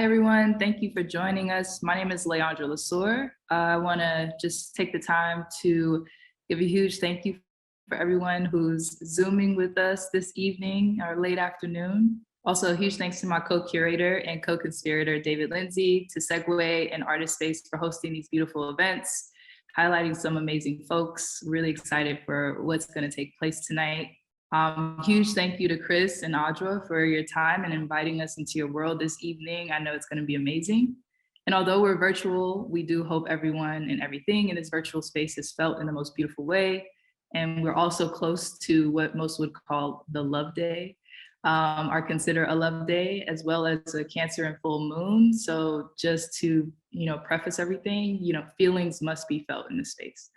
everyone. Thank you for joining us. My name is Leandra Lesueur. I want to just take the time to give a huge thank you for everyone who's Zooming with us this evening or late afternoon. Also, a huge thanks to my co-curator and co-conspirator, David Lindsay, to Segue and Artist Space for hosting these beautiful events, highlighting some amazing folks. Really excited for what's going to take place tonight. Huge thank you to Chris and Adjua for your time and inviting us into your world this evening. I know it's going to be amazing. And although we're virtual, we do hope everyone and everything in this virtual space is felt in the most beautiful way. And we're also close to what most would call the love day, or consider a love day, as well as a Cancer and full moon. So just to, preface everything, feelings must be felt in this space.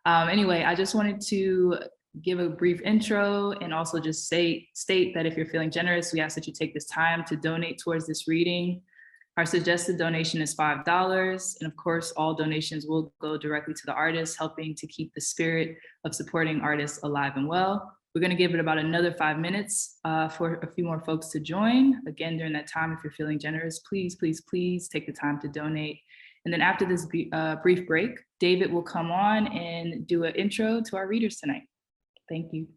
Anyway, I just wanted to give a brief intro and also just state that if you're feeling generous, we ask that you take this time to donate towards this reading. Our suggested donation is $5. And of course, all donations will go directly to the artist, helping to keep the spirit of supporting artists alive and well. We're going to give it about another 5 minutes for a few more folks to join. Again, during that time, if you're feeling generous, please, please, please take the time to donate. And then after this brief break, David will come on and do an intro to our readers tonight. Thank you.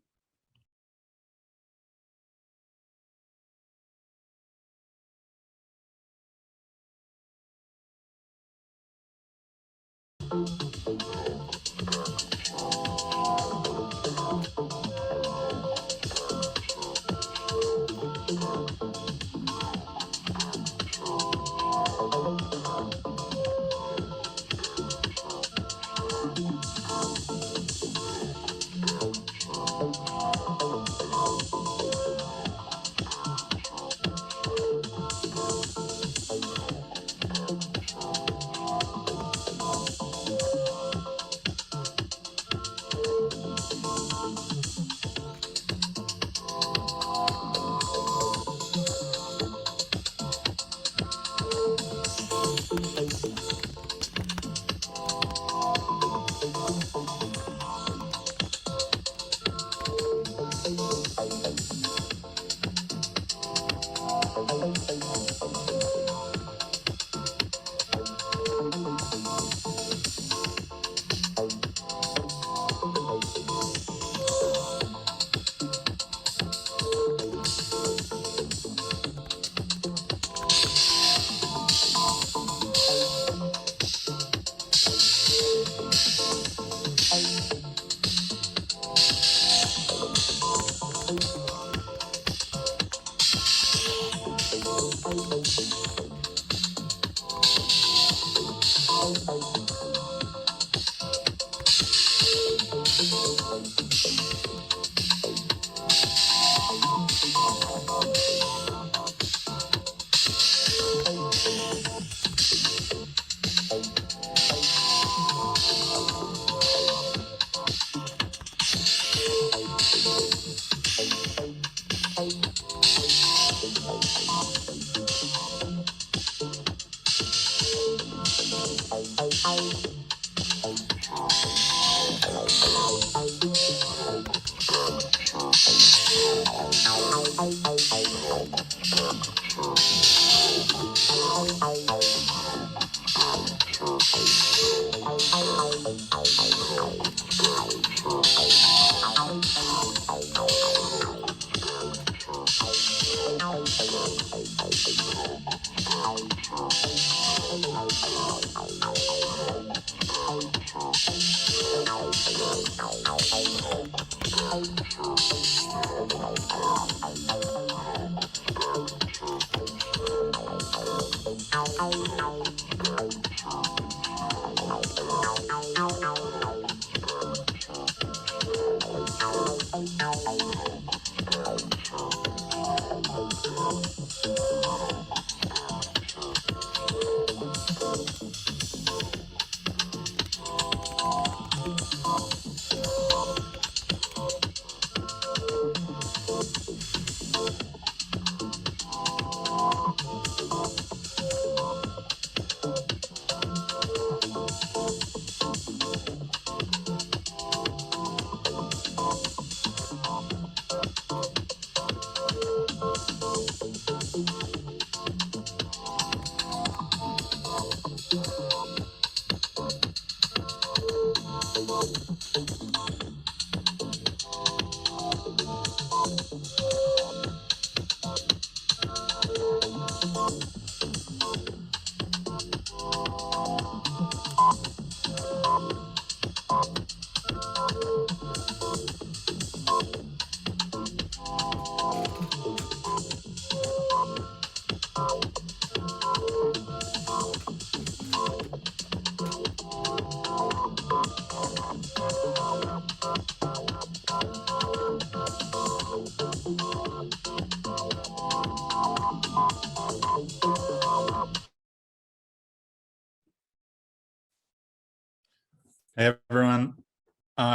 Hey everyone.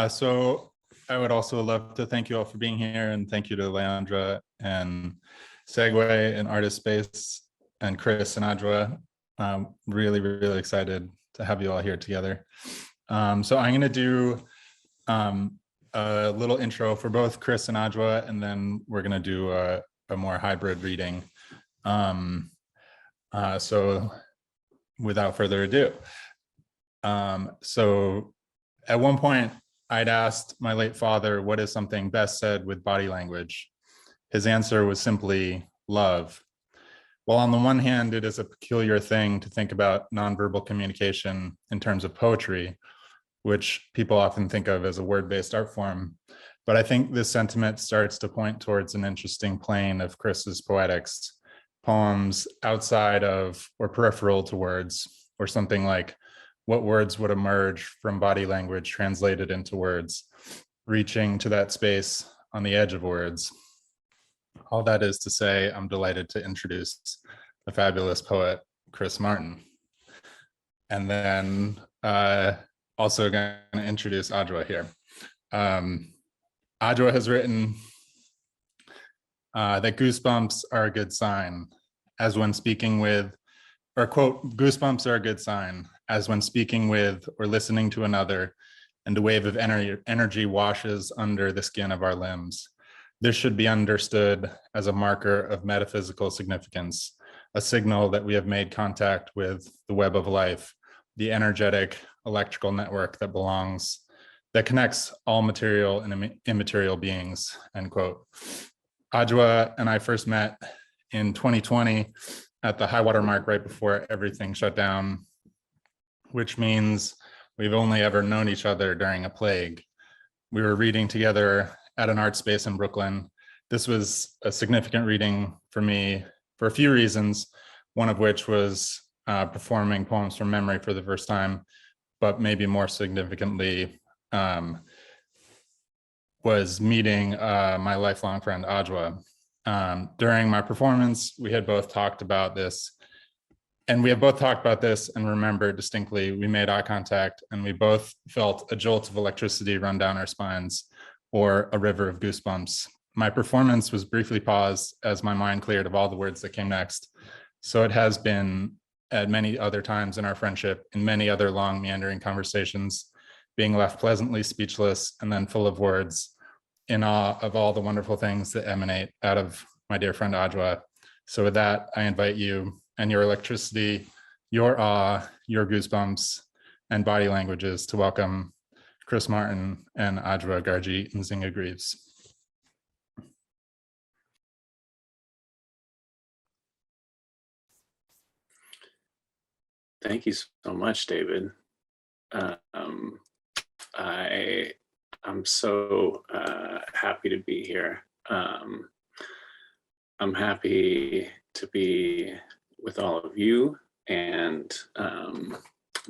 So I would also love to thank you all for being here, and thank you to Leandra and Segue and Artist Space and Chris and Adjua. Really, really excited to have you all here together. So I'm going to do a little intro for both Chris and Adjua, and then we're going to do a more hybrid reading. So without further ado. So at one point, I'd asked my late father, what is something best said with body language? His answer was simply love. While on the one hand, it is a peculiar thing to think about nonverbal communication in terms of poetry, which people often think of as a word-based art form. But I think this sentiment starts to point towards an interesting plane of Chris's poetics, poems outside of or peripheral to words, or something like what words would emerge from body language translated into words, reaching to that space on the edge of words. All that is to say, I'm delighted to introduce the fabulous poet, Chris Martin. And then also going to introduce Adjua here. Adjua has written that goosebumps are a good sign, as when speaking with, or quote, goosebumps are a good sign, as when speaking with or listening to another, and a wave of energy washes under the skin of our limbs. This should be understood as a marker of metaphysical significance, a signal that we have made contact with the web of life, the energetic electrical network that connects all material and immaterial beings, end quote. Adjua and I first met in 2020 at the high water mark right before everything shut down, which means we've only ever known each other during a plague. We were reading together at an art space in Brooklyn. This was a significant reading for me for a few reasons, one of which was performing poems from memory for the first time, but maybe more significantly was meeting my lifelong friend Adjua. During my performance, we had both talked about this, and we have both talked about this and remember distinctly, we made eye contact and we both felt a jolt of electricity run down our spines, or a river of goosebumps. My performance was briefly paused as my mind cleared of all the words that came next. So it has been at many other times in our friendship, in many other long meandering conversations, being left pleasantly speechless and then full of words, in awe of all the wonderful things that emanate out of my dear friend Adjua. So with that, I invite you and your electricity, your awe, your goosebumps, and body languages to welcome Chris Martin and Adjua Gargi and Nzinga Greaves. Thank you so much, David. I'm so happy to be here. I'm happy to be with all of you, and I'm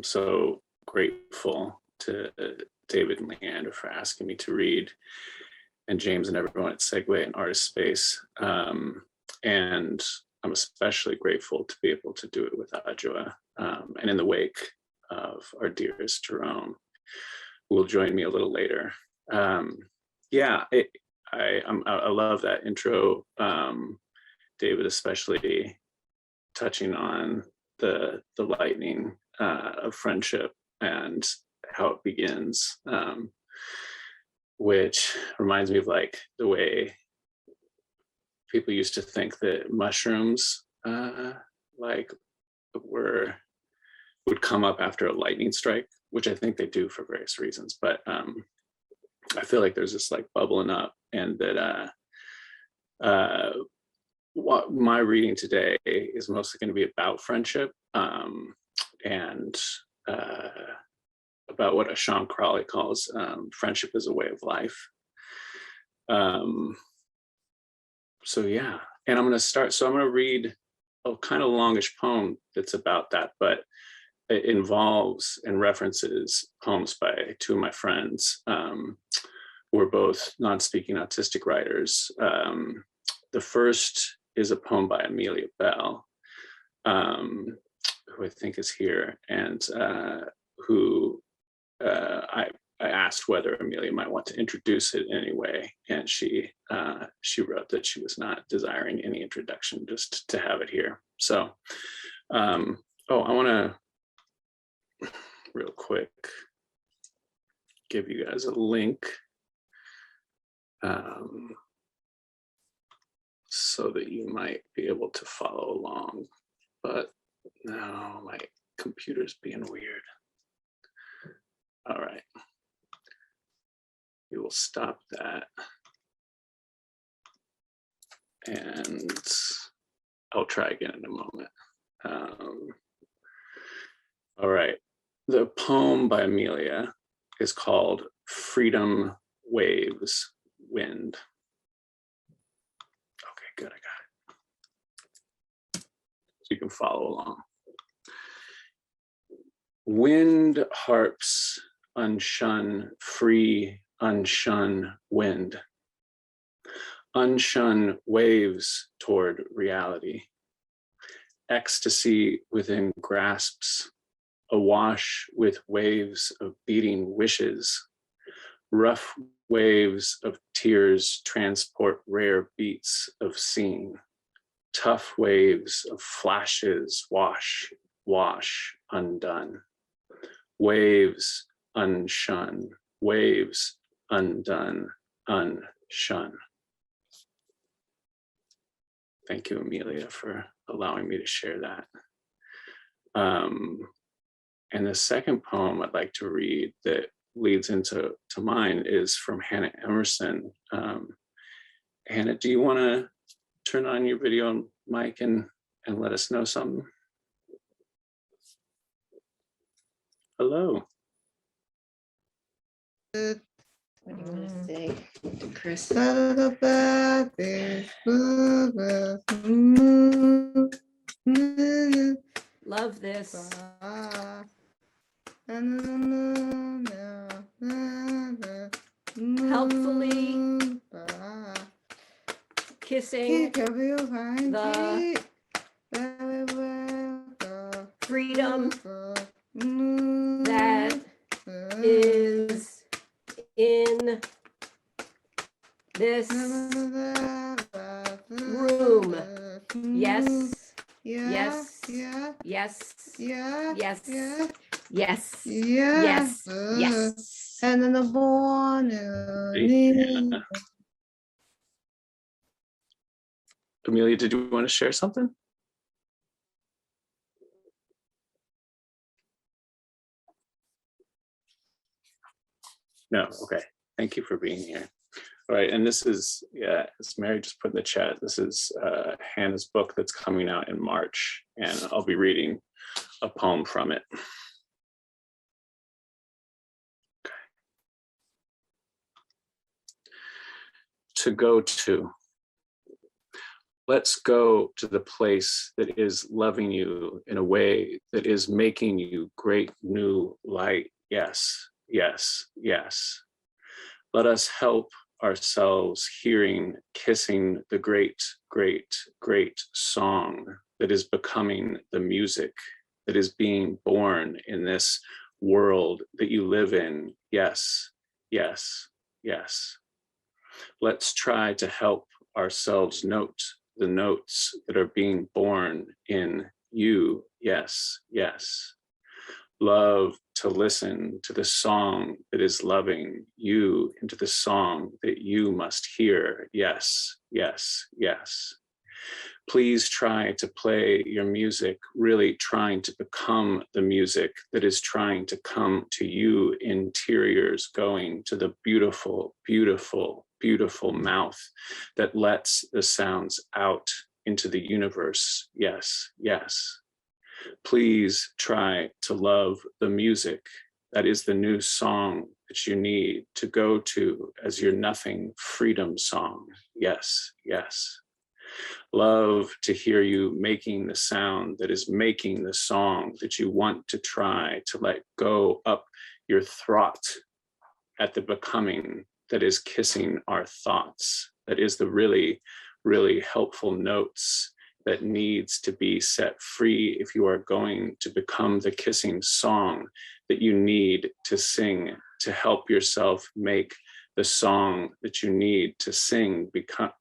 so grateful to David and Leandra for asking me to read, and James and everyone at Segue and Artist Space. And I'm especially grateful to be able to do it with Adjua, and in the wake of our dearest Jerome, who will join me a little later. Yeah, I love that intro, David, especially touching on the lightning of friendship and how it begins, which reminds me of like the way people used to think that mushrooms like would come up after a lightning strike, which I think they do for various reasons, but I feel like there's this like bubbling up, and that what my reading today is mostly going to be about friendship, and about what Asham Crawley calls friendship as a way of life. So yeah, and I'm going to start. So I'm going to read a kind of longish poem that's about that, but it involves and references poems by two of my friends, who are both non-speaking autistic writers. The first is a poem by Amelia Bell, who I think is here, and who I asked whether Amelia might want to introduce it in any way, and she wrote that she was not desiring any introduction, just to have it here. So, I want to real quick give you guys a link, so that you might be able to follow along. But no, my computer's being weird. All right. We will stop that. And I'll try again in a moment. All right. The poem by Amelia is called Freedom Waves Wind. Okay, good, I got it. So you can follow along. Wind harps unshun, free, unshun wind. Unshun waves toward reality. Ecstasy within grasps, awash with waves of beating wishes. Rough waves of tears transport rare beats of seeing. Tough waves of flashes wash, wash undone. Waves unshun, waves undone, unshun. Thank you, Amelia, for allowing me to share that. And the second poem I'd like to read that leads into mine is from Hannah Emerson. Hannah, do you want to turn on your video mic and let us know something? Hello. What do you want to say to Chris? Love this. Helpfully kissing the freedom that is in this room. Yes. Yes. Yes. Yes. Yes. Yes. Yes. Yes. And then the morning. Amelia, did you want to share something? No, okay. Thank you for being here. All right, and this is, yeah, as Mary just put in the chat, this is Hannah's book that's coming out in March, and I'll be reading a poem from it. Okay. To go to. Let's go to the place that is loving you in a way that is making you great new light. Yes, yes, yes. Let us help ourselves hearing, kissing the great, great, great song that is becoming the music that is being born in this world that you live in. Yes, yes, yes. Let's try to help ourselves note the notes that are being born in you. Yes, yes. Love to listen to the song that is loving you, into the song that you must hear. Yes, yes, yes. Please try to play your music, really trying to become the music that is trying to come to you, interiors going to the beautiful, beautiful, beautiful mouth that lets the sounds out into the universe. Yes, yes. Please try to love the music that is the new song that you need to go to as your nothing freedom song. Yes, yes. Love to hear you making the sound that is making the song that you want to try to let go up your throat at the becoming that is kissing our thoughts, that is the really, really helpful notes that needs to be set free if you are going to become the kissing song that you need to sing to help yourself make the song that you need to sing,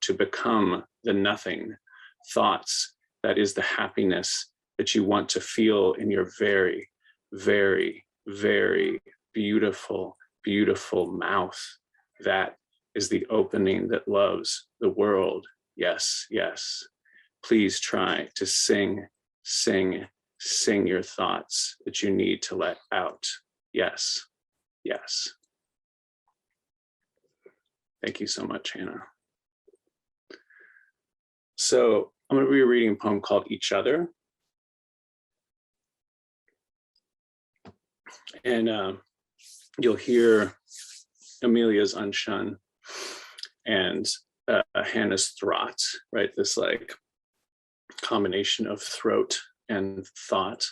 to become the nothing thoughts that is the happiness that you want to feel in your very, very, very beautiful, beautiful mouth. That is the opening that loves the world. Yes, yes. Please try to sing, sing, sing your thoughts that you need to let out. Yes, yes. Thank you so much, Hannah. So I'm going to be reading a poem called Each Other. And you'll hear Amelia's unshun and Hannah's throat, right? This like combination of throat and thought.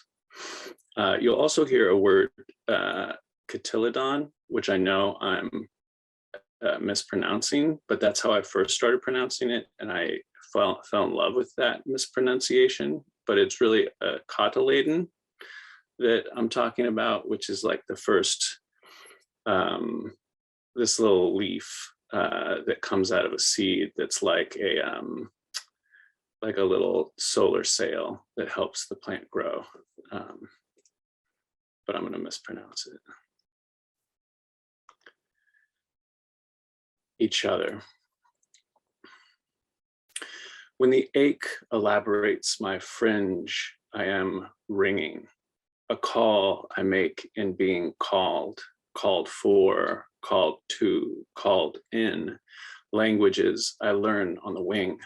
You'll also hear a word, cotyledon, which I know I'm mispronouncing, but that's how I first started pronouncing it. And I fell in love with that mispronunciation, but it's really a cotyledon that I'm talking about, which is like the first, this little leaf that comes out of a seed that's like a little solar sail that helps the plant grow. But I'm going to mispronounce it. Each other. When the ache elaborates my fringe, I am ringing. A call I make in being called, called for, called to, called in. Languages I learn on the wing.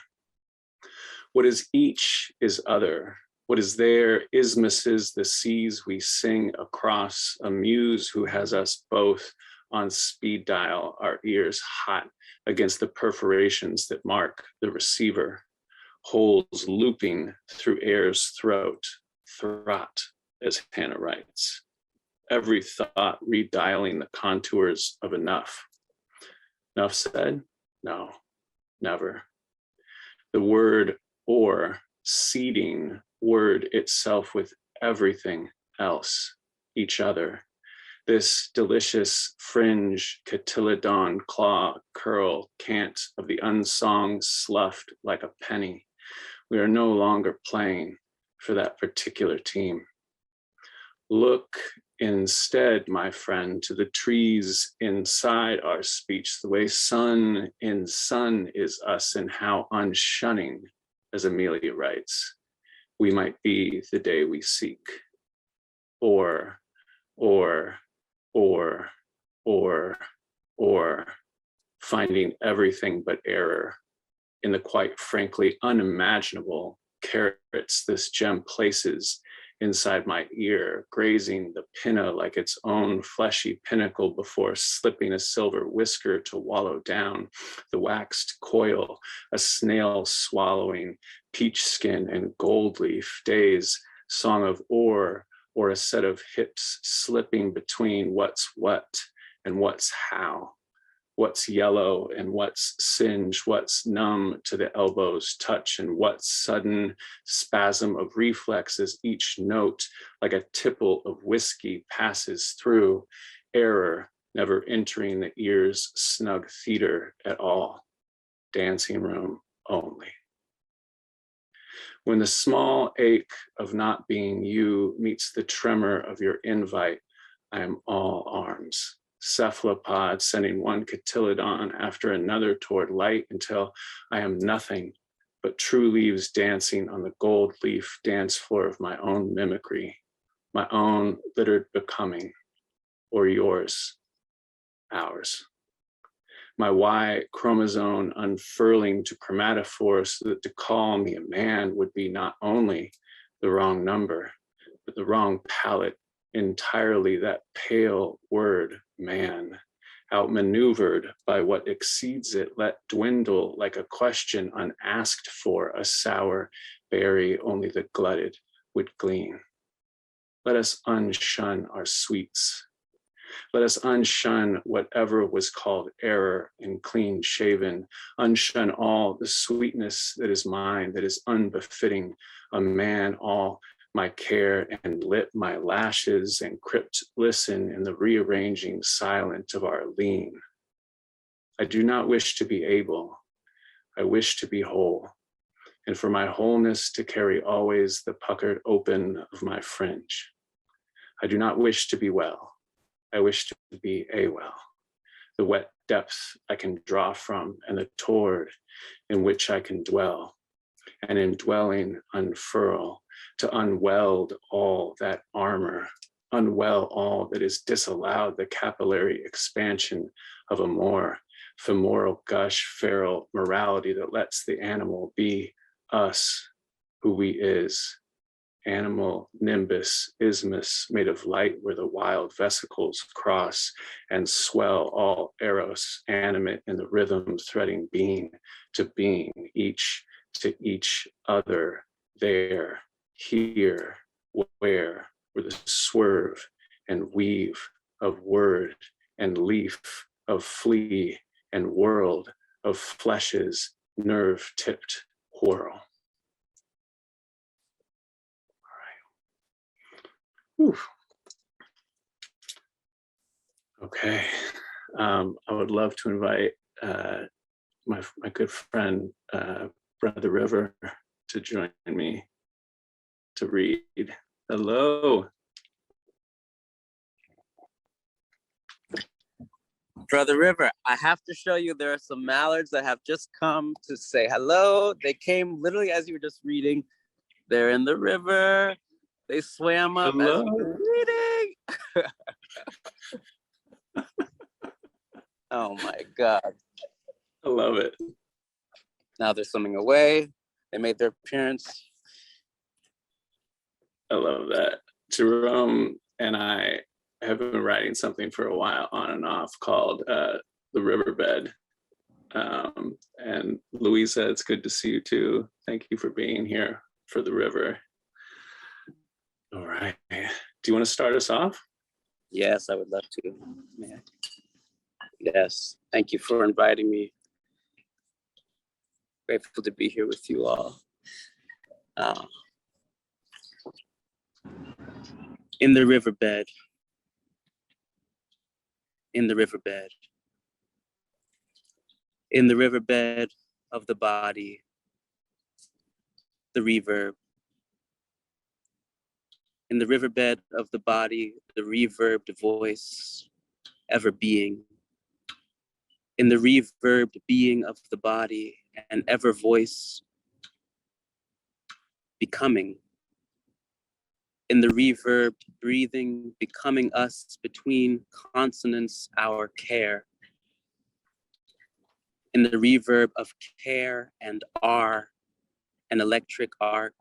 What is each is other. What is there isthmuses the seas we sing across, a muse who has us both on speed dial, our ears hot against the perforations that mark the receiver, holes looping through air's throat, as Hannah writes. Every thought redialing the contours of enough. Enough said? No, never. The word or seeding word itself with everything else, each other. This delicious fringe, cotyledon, claw, curl, cant of the unsung sloughed like a penny. We are no longer playing for that particular team. Look instead, my friend, to the trees inside our speech, the way sun in sun is us, and how unshunning, as Amelia writes, we might be the day we seek. Or, finding everything but error in the quite frankly unimaginable carrots this gem places inside my ear, grazing the pinna like its own fleshy pinnacle before slipping a silver whisker to wallow down the waxed coil, a snail swallowing peach skin and gold leaf days, song of ore, or a set of hips slipping between what's what and what's how, what's yellow and what's singe, what's numb to the elbow's touch, and what sudden spasm of reflex as each note, like a tipple of whiskey, passes through, error never entering the ear's snug theater at all, dancing room only. When the small ache of not being you meets the tremor of your invite, I am all arms. Cephalopod sending one cotyledon after another toward light until I am nothing but true leaves dancing on the gold leaf dance floor of my own mimicry, my own littered becoming, or yours, ours. My Y chromosome unfurling to chromatophore so that to call me a man would be not only the wrong number, but the wrong palette entirely, that pale word, man, outmaneuvered by what exceeds it, let dwindle like a question unasked for, a sour berry only the glutted would glean. Let us unshun our sweets. Let us unshun whatever was called error and clean shaven, unshun all the sweetness that is mine, that is unbefitting a man, all my care and lit my lashes and crypt listen in the rearranging silence of our lean. I do not wish to be able, I wish to be whole, and for my wholeness to carry always the puckered open of my fringe. I do not wish to be well, I wish to be a well, the wet depth I can draw from and the toward in which I can dwell, and in dwelling unfurl, to unweld all that armor, unwell all that is disallowed, the capillary expansion of a more femoral gush, feral morality that lets the animal be us, who we is. Animal nimbus, isthmus made of light where the wild vesicles cross and swell, all eros animate in the rhythm threading being to being, each to each other, there, here, where the swerve and weave of word and leaf of flea and world of flesh's nerve-tipped whirl. Whew. Okay, I would love to invite my good friend, Brother River, to join me to read. Hello. Brother River, I have to show you there are some mallards that have just come to say hello. They came literally as you were just reading. They're in the river. They swam up Hello. as you were reading. Oh my God. I love it. Now they're swimming away. They made their appearance. I love that. Jerome and I have been writing something for a while on and off called The Riverbed. And Louisa, it's good to see you too. Thank you for being here for The River. All right. Do you want to start us off? Yes, I would love to. Yeah. Yes. Thank you for inviting me. Grateful to be here with you all. In the riverbed. In the riverbed. In the riverbed of the body, the reverb. In the riverbed of the body, the reverbed voice, ever being. In the reverbed being of the body, an ever voice, becoming. In the reverbed breathing, becoming us between consonants, our care. In the reverb of care and R, an electric arc.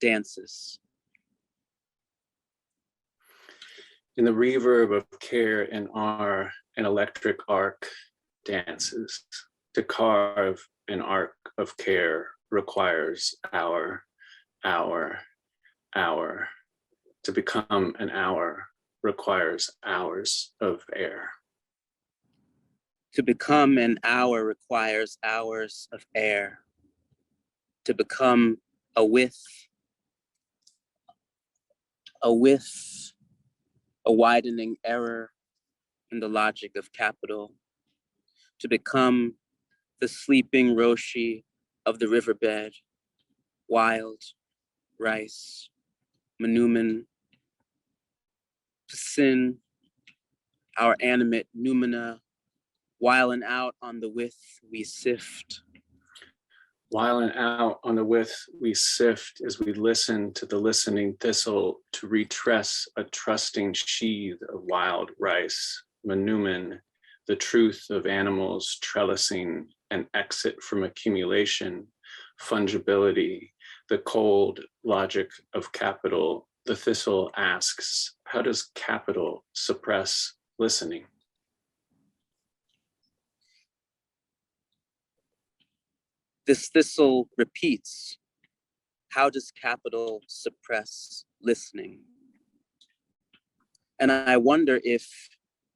Dances. In the reverb of care and R, an electric arc dances. To carve an arc of care requires hour. To become an hour requires hours of air. To become an hour requires hours of air. To become a width, a widening error in the logic of capital. To become the sleeping Roshi of the riverbed, wild rice, Manuman, sin, our animate noumena, whiling out on the width we sift. While and out on the width we sift as we listen to the listening thistle to retress a trusting sheath of wild rice. Manuman, the truth of animals trellising an exit from accumulation, fungibility, the cold logic of capital. The thistle asks, how does capital suppress listening? This thistle repeats, how does capital suppress listening? And I wonder if,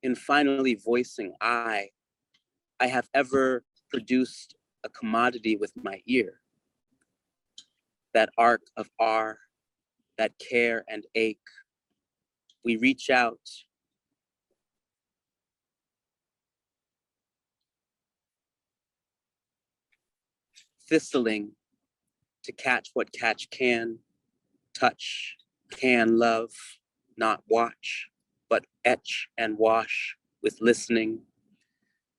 in finally voicing I have ever produced a commodity with my ear. That arc of R, that care and ache. We reach out. Thistling to catch what catch can, touch, can love, not watch, but etch and wash with listening,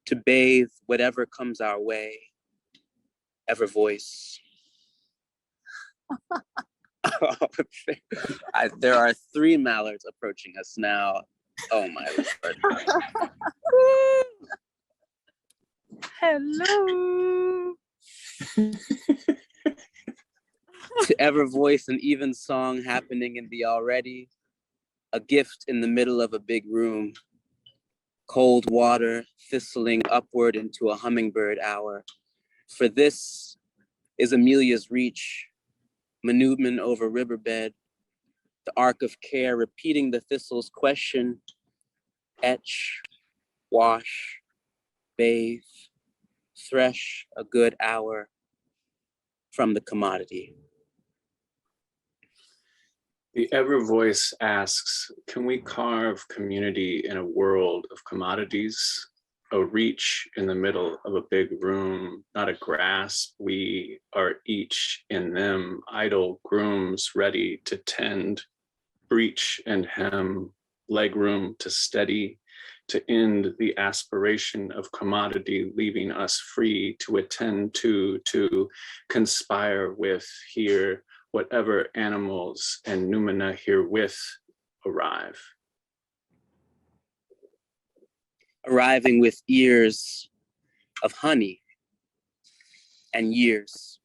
to bathe whatever comes our way, ever voice. There are 3 mallards approaching us now. Oh my Lord. Hello. To ever voice an even song happening in the already, a gift in the middle of a big room, cold water thistling upward into a hummingbird hour. For this is Amelia's reach, maneuvering over riverbed, the arc of care repeating the thistle's question, etch, wash, bathe, thresh a good hour from the commodity. The ever voice asks, can we carve community in a world of commodities? A reach in the middle of a big room, not a grasp. We are each in them, idle grooms ready to tend, breach and hem, leg room to steady, to end the aspiration of commodity, leaving us free to attend to conspire with here, whatever animals and noumena herewith arrive. Arriving with ears of honey and years,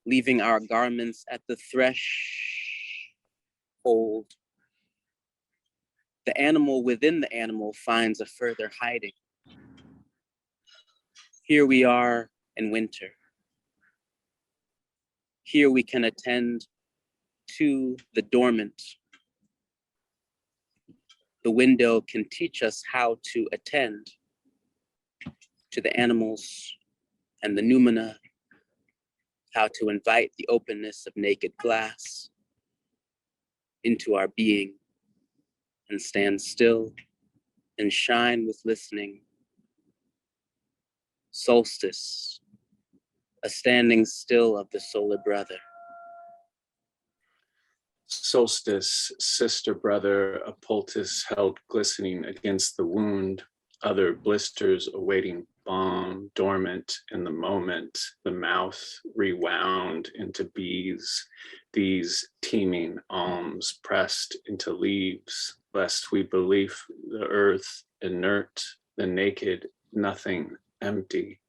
leaving our garments at the threshold. The animal within the animal finds a further hiding. Here we are in winter. Here we can attend to the dormant. The window can teach us how to attend to the animals and the noumena, how to invite the openness of naked glass into our being and stand still and shine with listening. Solstice, a standing still of the solar brother. Solstice, sister brother, a poultice held glistening against the wound, other blisters awaiting balm, dormant in the moment, the mouth rewound into bees, these teeming alms pressed into leaves, lest we believe the earth inert, the naked, nothing, empty,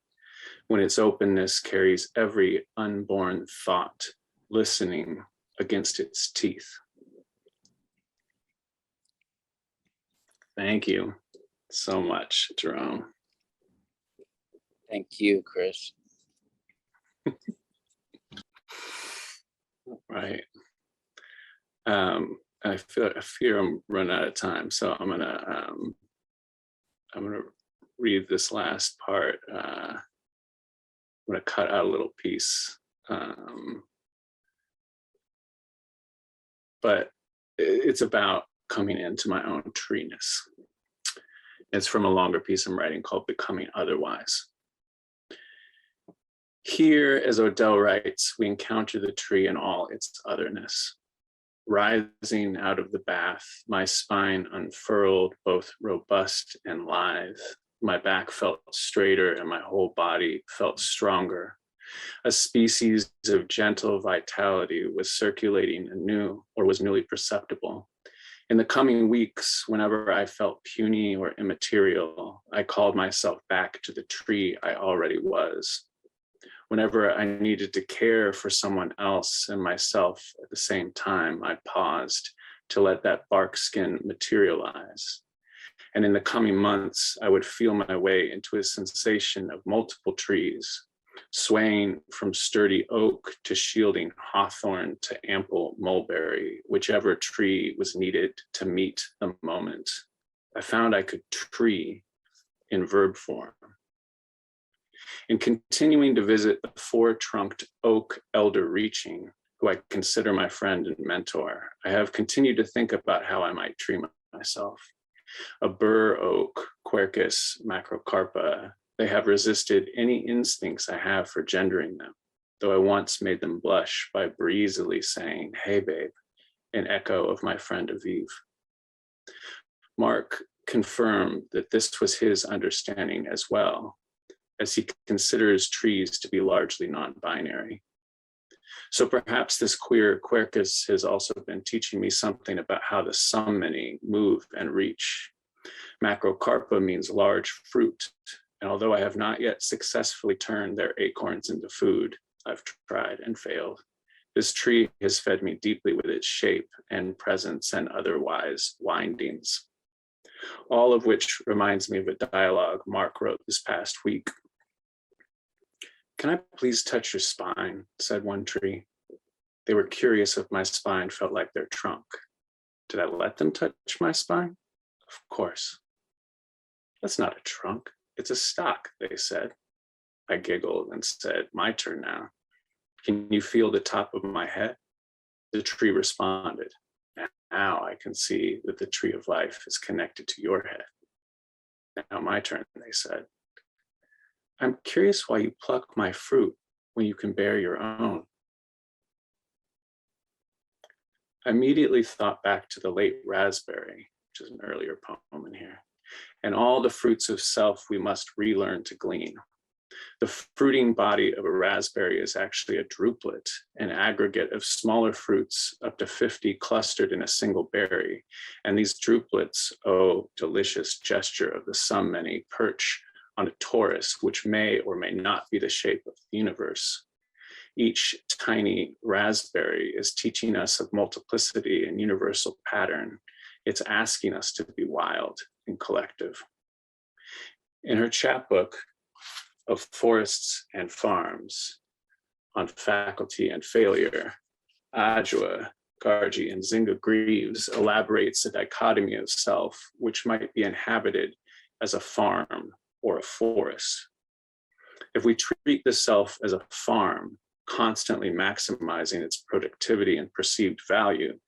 when its openness carries every unborn thought, listening against its teeth. Thank you so much, Jerome. Thank you, Chris. Right. I fear I'm running out of time, so I'm gonna read this last part. I'm gonna cut out a little piece, but it's about coming into my own treeness. It's from a longer piece I'm writing called Becoming Otherwise. Here, as Odell writes, we encounter the tree in all its otherness. rising out of the bath, my spine unfurled, both robust and lithe. My back felt straighter and my whole body felt stronger. A species of gentle vitality was circulating anew, or was newly perceptible. In the coming weeks, whenever I felt puny or immaterial, I called myself back to the tree I already was. Whenever I needed to care for someone else and myself at the same time, I paused to let that bark skin materialize. And in the coming months, I would feel my way into a sensation of multiple trees, swaying from sturdy oak to shielding hawthorn to ample mulberry, whichever tree was needed to meet the moment. I found I could tree in verb form. In continuing to visit the four-trunked oak elder reaching, who I consider my friend and mentor, I have continued to think about how I might tree myself. A bur oak, Quercus macrocarpa, they have resisted any instincts I have for gendering them, though I once made them blush by breezily saying, "Hey babe," in echo of my friend Aviv. Mark confirmed that this was his understanding as well, as he considers trees to be largely non-binary. So perhaps this queer Quercus has also been teaching me something about how the some many move and reach. Macrocarpa means large fruit, and although I have not yet successfully turned their acorns into food, I've tried and failed. This tree has fed me deeply with its shape and presence and otherwise windings. All of which reminds me of a dialogue Mark wrote this past week. "Can I please touch your spine?" said one tree. They were curious if my spine felt like their trunk. Did I let them touch my spine? Of course. "That's not a trunk, it's a stock," they said. I giggled and said, "My turn now. Can you feel the top of my head?" The tree responded, "Now I can see that the tree of life is connected to your head." "Now my turn," they said. "I'm curious why you pluck my fruit when you can bear your own." I immediately thought back to the late raspberry, which is an earlier poem in here, and all the fruits of self we must relearn to glean. The fruiting body of a raspberry is actually a druplet, an aggregate of smaller fruits up to 50 clustered in a single berry. And these druplets, oh, delicious gesture of the some many, perch on a torus, which may or may not be the shape of the universe. Each tiny raspberry is teaching us of multiplicity and universal pattern. It's asking us to be wild and collective. In her chapbook of Forests and Farms on Faculty and Failure, Adjua, Gargi, and Nzinga Greaves elaborates a dichotomy of self which might be inhabited as a farm or a forest. If we treat the self as a farm, constantly maximizing its productivity and perceived value,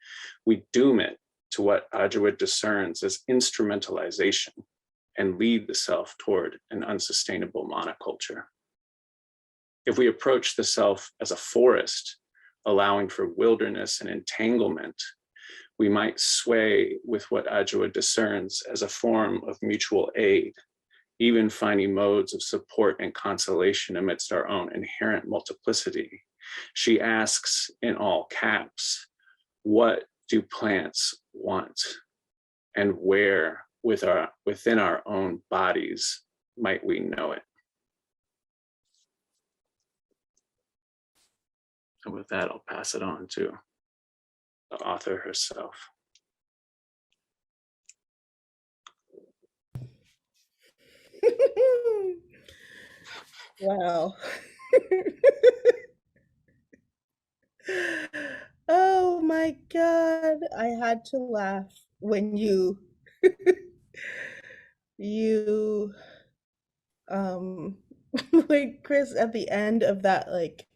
we doom it to what Adjua discerns as instrumentalization and lead the self toward an unsustainable monoculture. If we approach the self as a forest, allowing for wilderness and entanglement, we might sway with what Adjua discerns as a form of mutual aid, even finding modes of support and consolation amidst our own inherent multiplicity. She asks in all caps, what do plants want? And where within our own bodies might we know it? And with that, I'll pass it on to the author herself. Wow. Oh my God. I had to laugh when you like Chris at the end of that like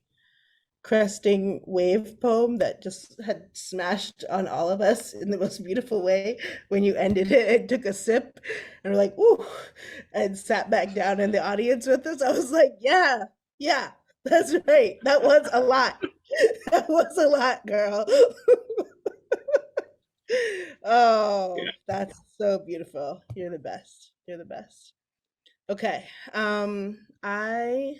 cresting wave poem that just had smashed on all of us in the most beautiful way when you ended it and took a sip and were like, ooh, and sat back down in the audience with us. I was like, yeah, that's right. That was a lot. That was a lot, girl. Oh, Yeah. that's so beautiful. You're the best. You're the best. Okay. I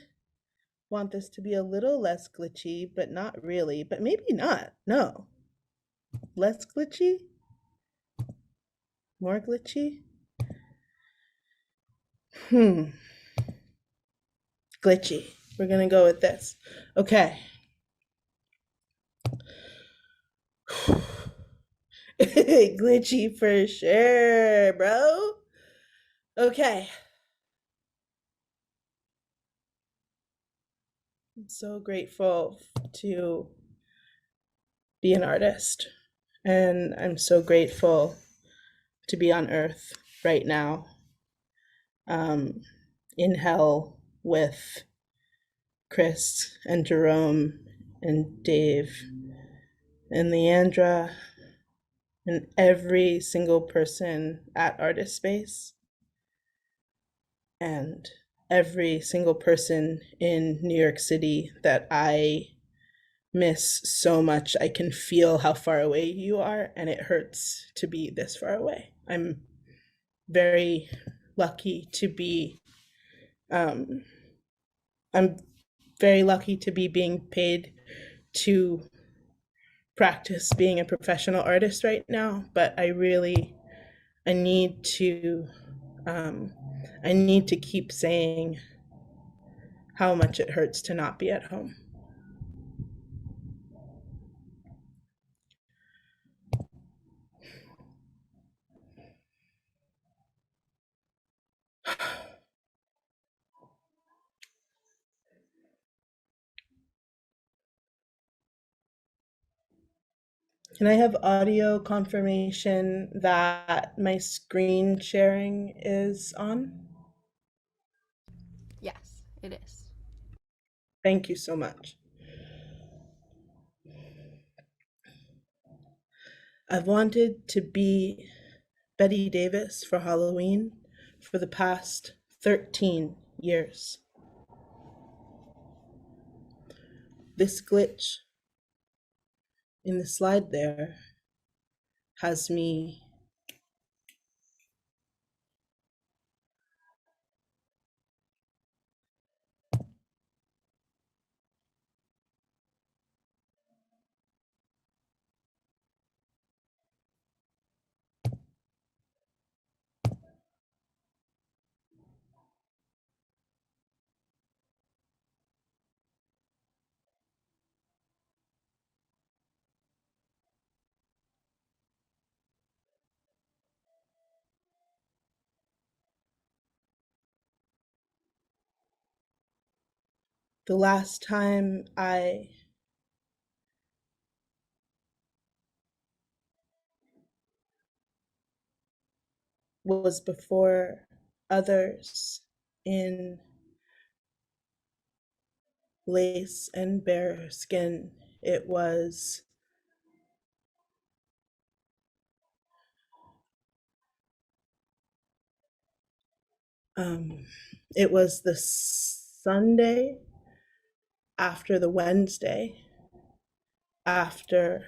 want this to be a little less glitchy, but not really. But maybe not. No. Less glitchy? More glitchy? Glitchy. We're gonna go with this. Okay. Glitchy for sure, bro. Okay. I'm so grateful to be an artist. And I'm so grateful to be on Earth right now, in hell with Chris and Jerome and Dave and Leandra and every single person at Artist Space and every single person in New York City that I miss so much. I can feel how far away you are, and it hurts to be this far away. I'm very lucky to be um, I'm very lucky to be being paid to practice being a professional artist right now, but I need to I need to keep saying how much it hurts to not be at home. Can I have audio confirmation that my screen sharing is on? Yes, it is. Thank you so much. I've wanted to be Betty Davis for Halloween for the past 13 years. This glitch in the slide there has me the last time I was before others in lace and bare skin. Um, it was the Sunday after the Wednesday after,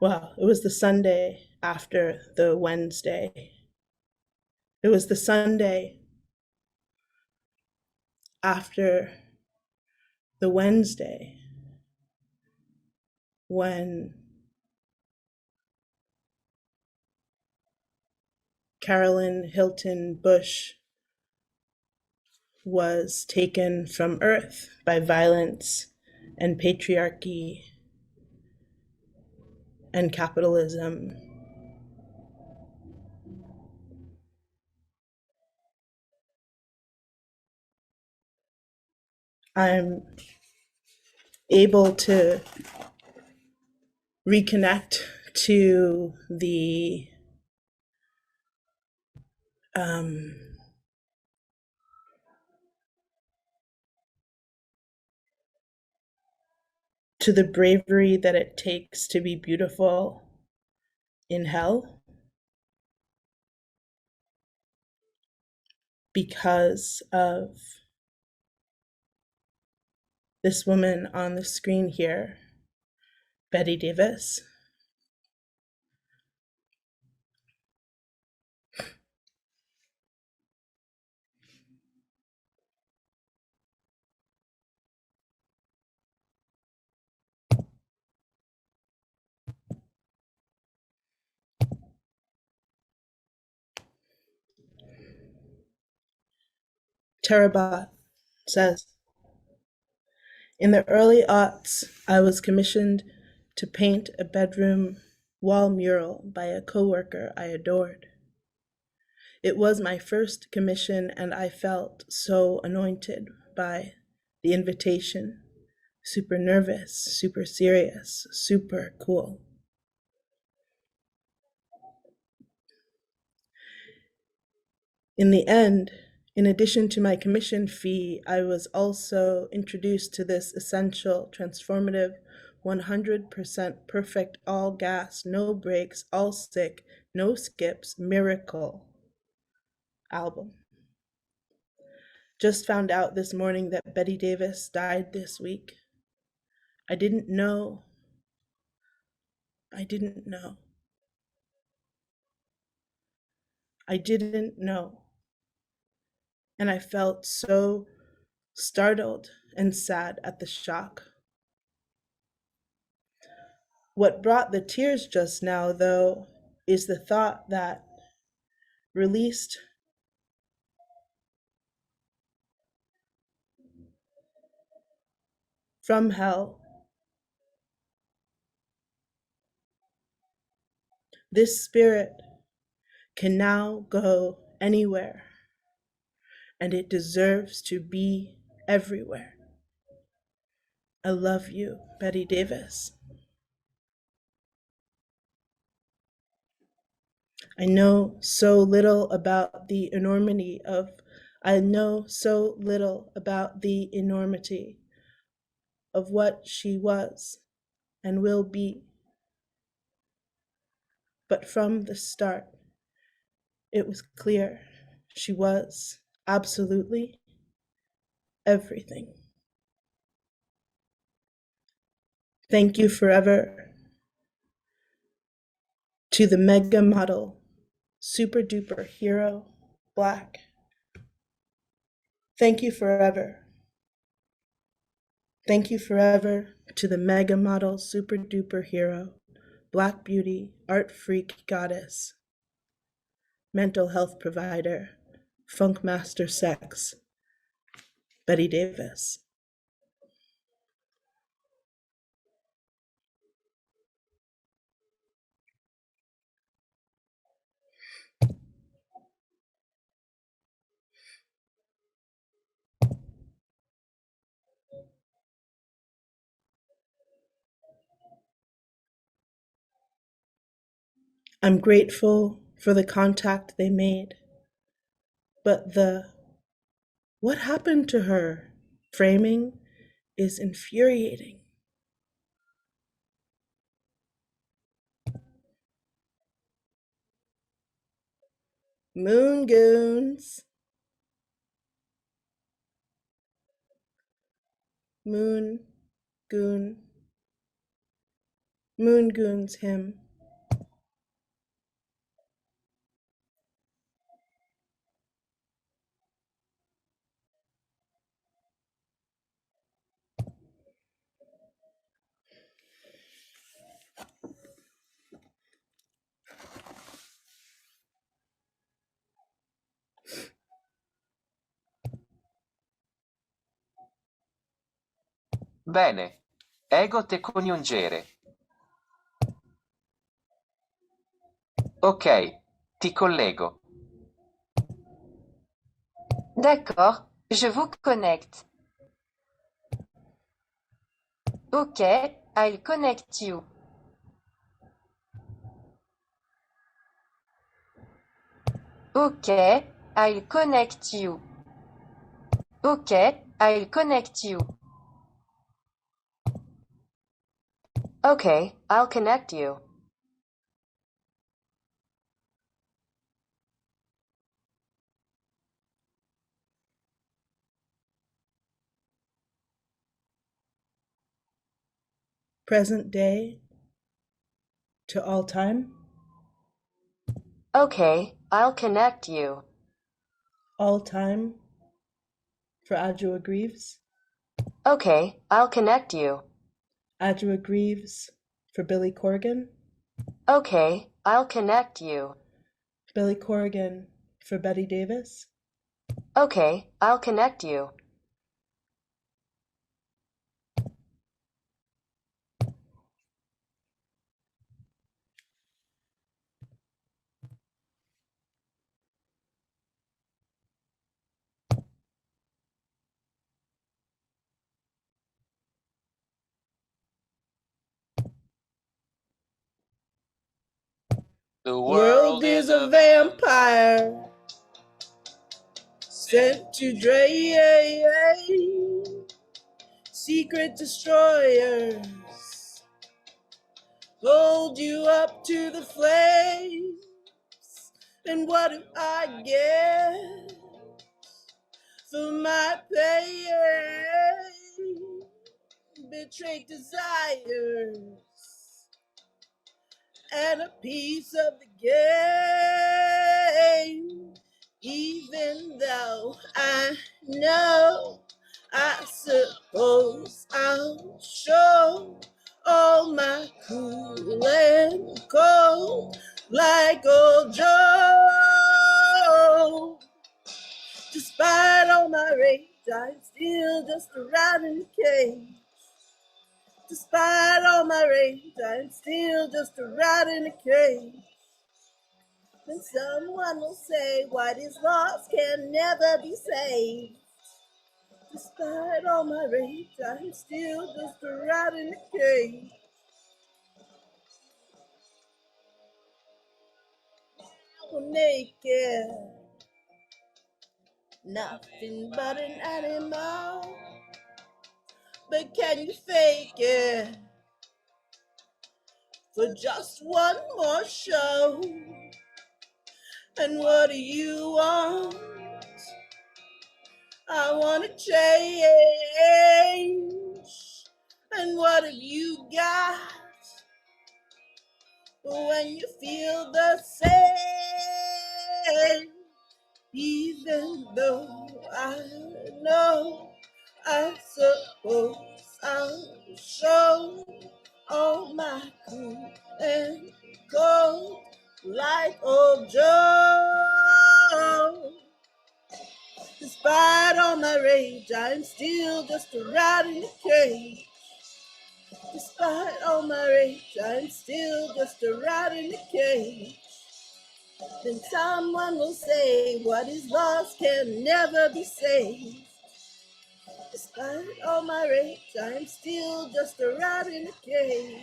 well, it was the Sunday after the Wednesday. It was the Sunday after the Wednesday when Carolyn Hilton Bush was taken from Earth by violence and patriarchy and capitalism. I'm able to reconnect to the bravery that it takes to be beautiful in hell, because of this woman on the screen here, Betty Davis. Terabat says, in the early aughts, I was commissioned to paint a bedroom wall mural by a coworker I adored. It was my first commission, and I felt so anointed by the invitation. Super nervous, super serious, super cool. In the end, in addition to my commission fee, I was also introduced to this essential, transformative, 100% perfect, all gas, no breaks, all sick, no skips, miracle album. Just found out this morning that Betty Davis died this week. I didn't know. I didn't know. And I felt so startled and sad at the shock. What brought the tears just now, though, is the thought that released from hell, this spirit can now go anywhere, and it deserves to be everywhere. I love you, Betty Davis. I know so little about the enormity of what she was and will be. But from the start, it was clear she was absolutely everything. Thank you forever to the mega model, super duper hero, Black. Thank you forever. Thank you forever to the mega model, super duper hero, Black beauty, art freak goddess, mental health provider, funk master sex, Betty Davis. I'm grateful for the contact they made, but the "what happened to her" framing is infuriating. Moon goons. Moon goon. Moon goons him. Bene, ego te coniungere. Ok, ti collego. D'accord, je vous connecte. Ok, I'll connect you. Ok, I'll connect you. Ok, I'll connect you. Okay, I'll connect you. Present day to all time. Okay, I'll connect you. All time for Adjua Greaves. Okay, I'll connect you. Adjua Greaves for Billy Corgan. Okay, I'll connect you. Billy Corgan for Betty Davis. Okay, I'll connect you. The World is a vampire sent to drain. Secret destroyers hold you up to the flames. And what do I get for my pain? Betrayed desires and a piece of the game. Even though I know, I suppose I'll show all my cool and cold like old Joe. Despite all my rage, I'm still just a rat in the cage. Despite all my rage, I'm still just a rat in a cage. Then someone will say what is lost can never be saved. Despite all my rage, I'm still just a rat in a cage. I'm naked, nothing but an animal. But can you fake it for just one more show? And what do you want? I want to change. And what have you got when you feel the same? Even though I know, I suppose I'll show all my cool and cold like old Joe. Despite all my rage, I'm still just a rat in a cage. Despite all my rage, I'm still just a rat in a cage. Then someone will say, what is lost can never be saved. Despite all my rage, I'm still just a rat in a cage.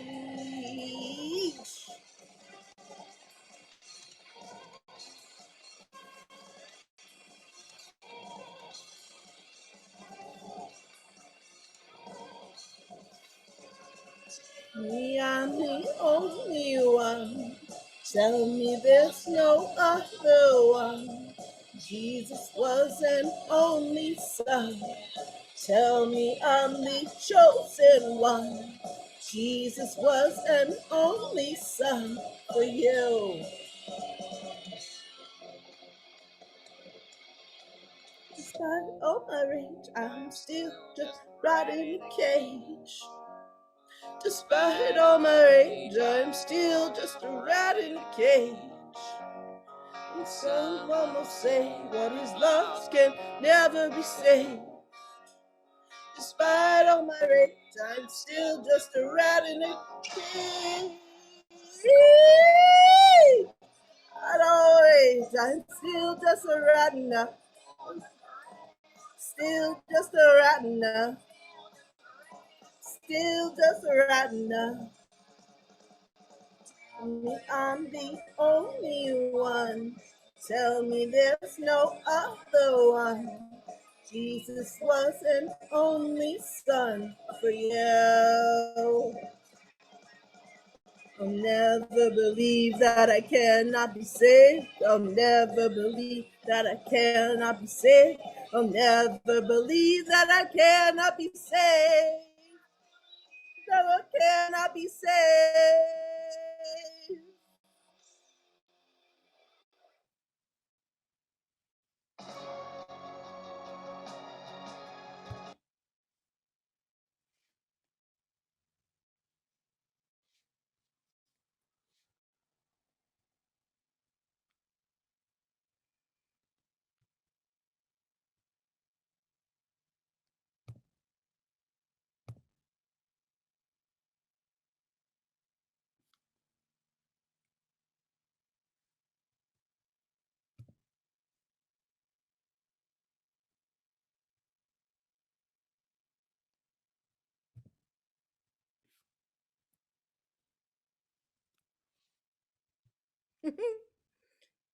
Me, I'm the only one. Tell me there's no other one. Jesus was an only son. Tell me I'm the chosen one. Jesus was an only son for you. Despite all my rage, I'm still just right in a cage. Despite all my rage, I'm still just a rat in a cage. And someone will say what is lost can never be saved. Despite all my rage, I'm still just a rat in a cage. At all rage, I'm still just a rat in a, still just a rat in a, still just a rat in a. I'm the only one. Tell me there's no other one. Jesus was an only son for you. I'll never believe that I cannot be saved. I'll never believe that I cannot be saved. I'll never believe that I cannot be saved. That I cannot be saved.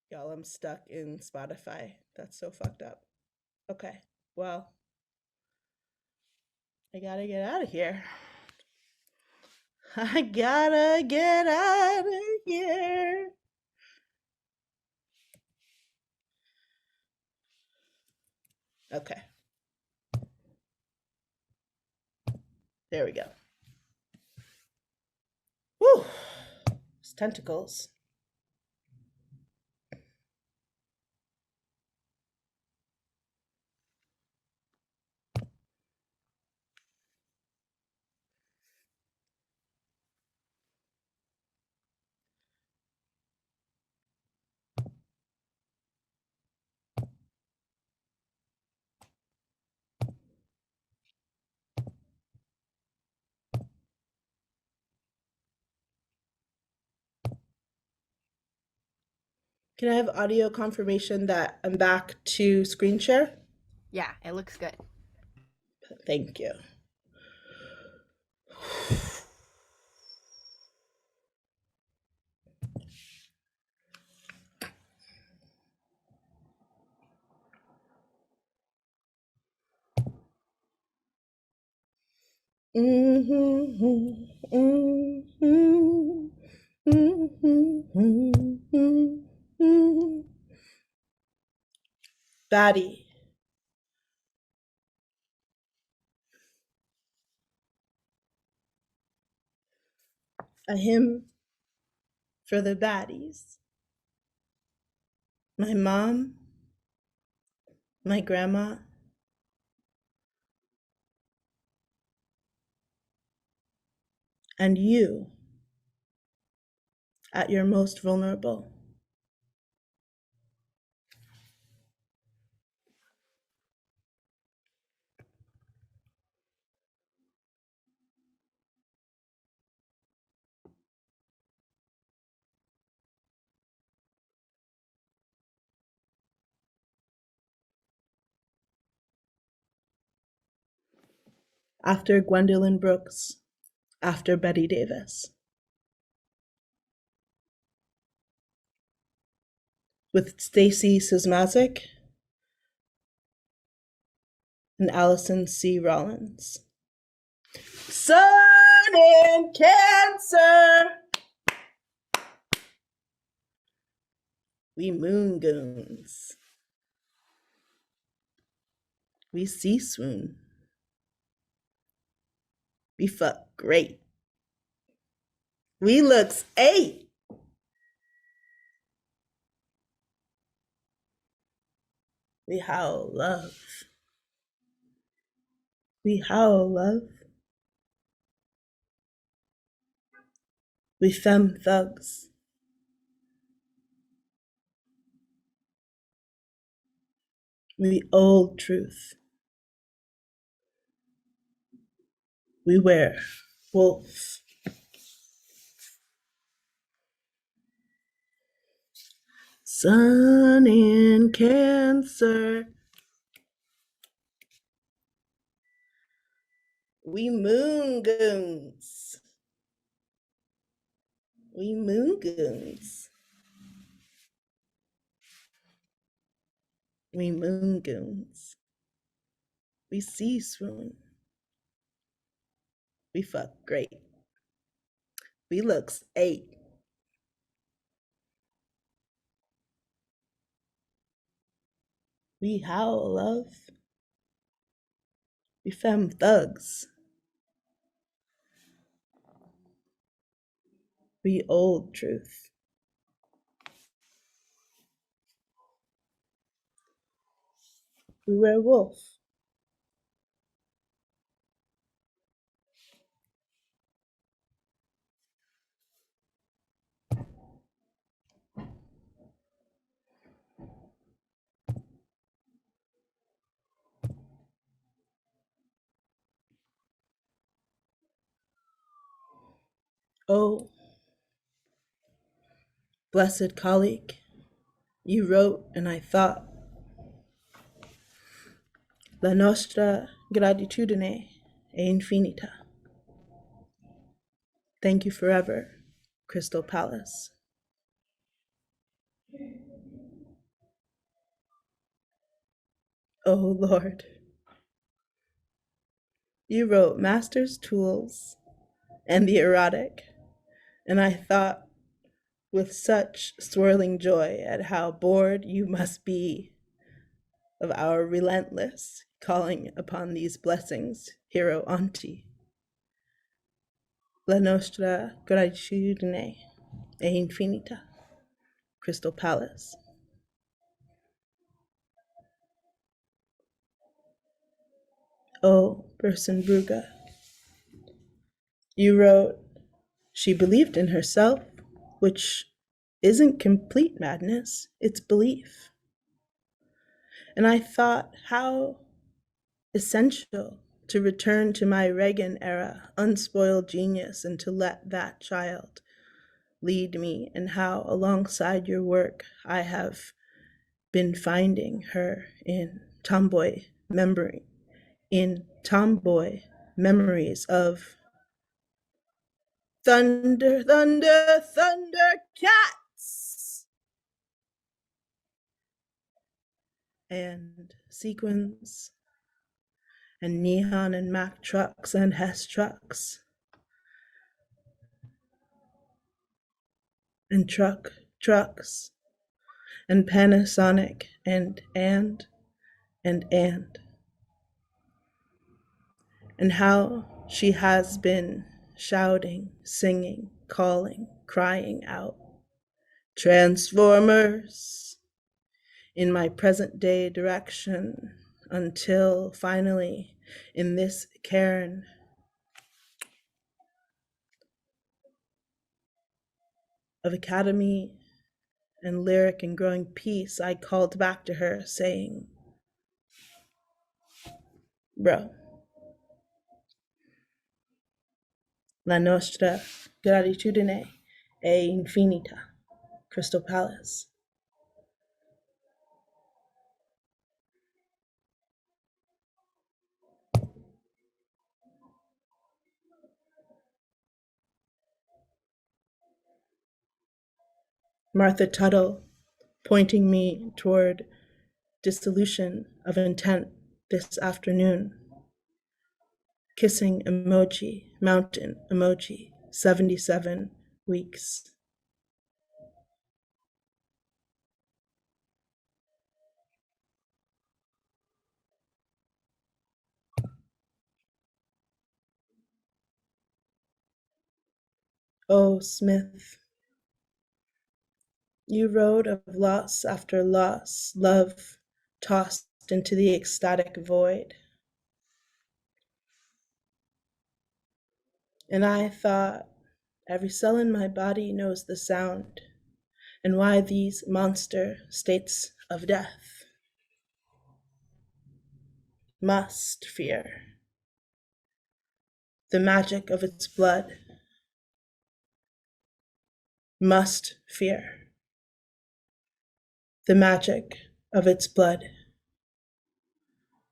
Y'all, I'm stuck in Spotify. That's so fucked up. Okay, well, I gotta get out of here. I gotta get out of here. Okay. There we go. Woo! It's tentacles. Can I have audio confirmation that I'm back to screen share? Yeah, it looks good. Thank you. Baddie. A hymn for the baddies. My mom, my grandma, and you at your most vulnerable. After Gwendolyn Brooks, after Betty Davis. With Stacy Sismazik and Allison C. Rollins. Sun and Cancer. We moon goons. We sea swoon. We fuck great. We looks 8. We howl love. We howl love. We femme thugs. We old truth. We wear wolf. Sun in Cancer. We moon goons. We moon goons. We moon goons. We sea swoon. We fuck great. We looks 8. We howl love. We femme thugs. We old truth. We wear wolf. Oh, blessed colleague, you wrote and I thought. La nostra gratitudine è infinita. Thank you forever, Crystal Palace. Oh Lord, you wrote Master's Tools and the Erotic, and I thought with such swirling joy at how bored you must be of our relentless calling upon these blessings, hero auntie. La nostra gratitudine è infinita. Crystal Palace. Oh, Bersenbrugge, you wrote, she believed in herself, which isn't complete madness, it's belief. And I thought how essential to return to my Reagan era unspoiled genius and to let that child lead me, and how alongside your work I have been finding her in tomboy memories of thunder, thunder, thunder cats and sequins and neon and Mack trucks and Hess trucks and trucks and Panasonic and how she has been shouting, singing, calling, crying out, Transformers, in my present day direction, until finally in this cairn of academy and lyric and growing peace, I called back to her saying, bro, la nostra gratitudine è infinita, Crystal Palace. Martha Tuttle pointing me toward dissolution of intent this afternoon. Kissing emoji, mountain emoji, 77 weeks. Oh, Smith, you wrote of loss after loss, love tossed into the ecstatic void. And I thought, every cell in my body knows the sound and why these monster states of death must fear the magic of its blood, must fear the magic of its blood,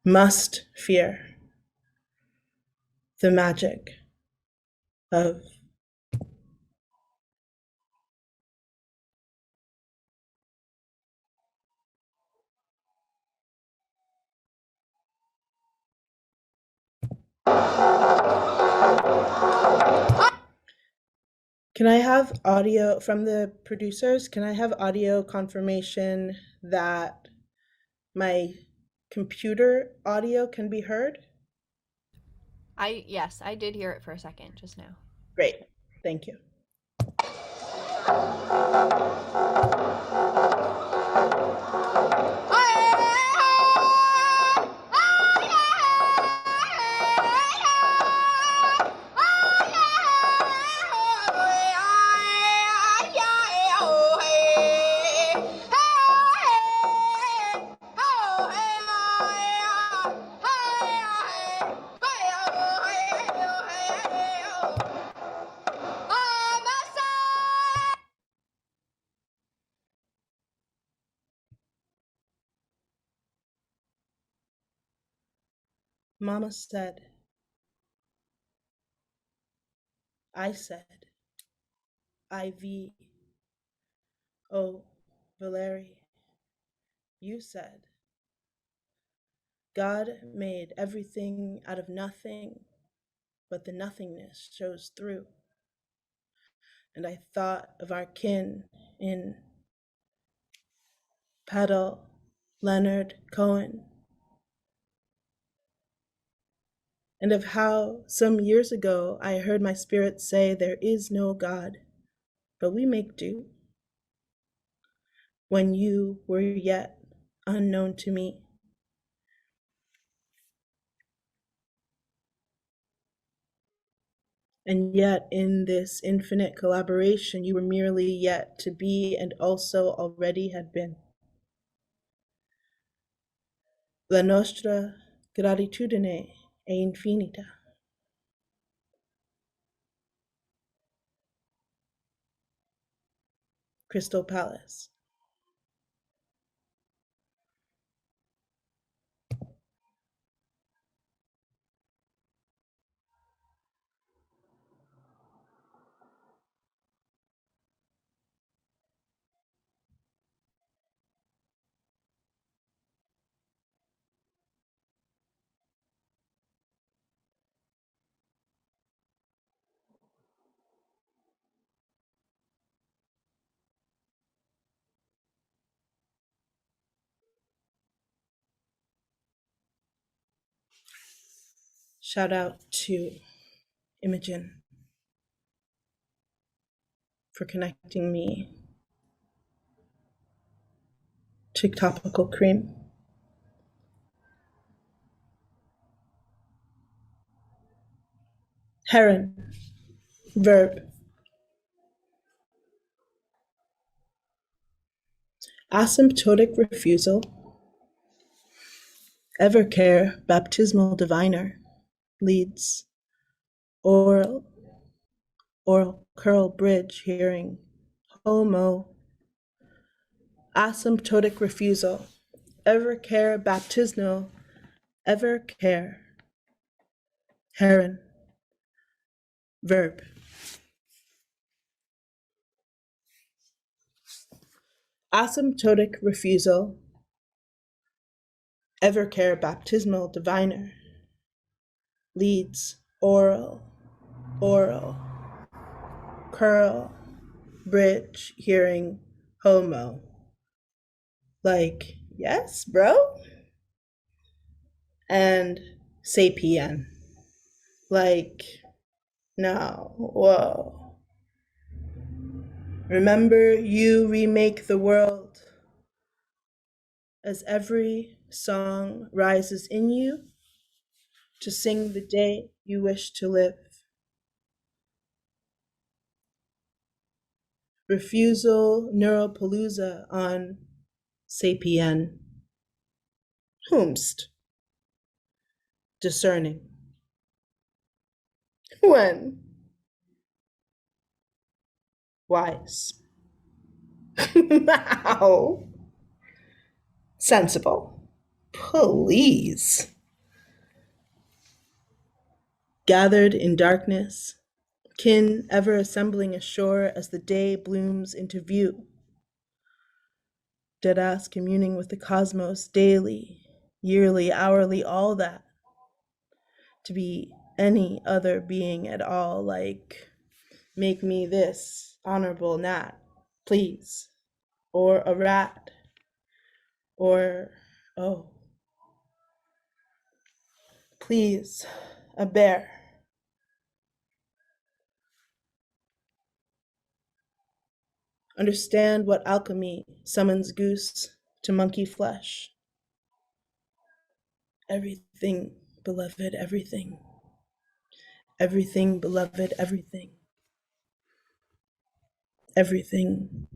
must fear the magic of Can I have audio from the producers? Can I have audio confirmation that my computer audio can be heard? Yes, I did hear it for a second just now. Great, thank you. Mama said, I said, IV, oh, Valeri, you said, God made everything out of nothing, but the nothingness shows through. And I thought of our kin in Peddle, Leonard Cohen, and of how some years ago I heard my spirit say there is no God, but we make do. When you were yet unknown to me. And yet in this infinite collaboration, you were merely yet to be and also already had been. La nostra gratitudine è infinita. Crystal Palace. Shout out to Imogen for connecting me to topical cream. Heron, verb. Asymptotic refusal. Evercare, baptismal diviner. Leads. Oral curl bridge hearing. Homo. Asymptotic refusal. Evercare, baptismal. Evercare. Heron. Verb. Asymptotic refusal. Evercare, baptismal diviner. Leads. Oral. Curl. Bridge hearing. Homo. Like, yes, bro? And sapien. Like, no, whoa. Remember, you remake the world as every song rises in you to sing the day you wish to live. Refusal neuropalooza on sapien. Whomst. Discerning. When? Wise. Now. Sensible. Please. Gathered in darkness, kin ever assembling ashore as the day blooms into view. Deadass communing with the cosmos daily, yearly, hourly, all that. To be any other being at all, like, make me this honorable gnat, please. Or a rat. Or, oh, please, a bear. Understand what alchemy summons goose to monkey flesh. Everything, beloved, everything. Everything, beloved, everything. Everything.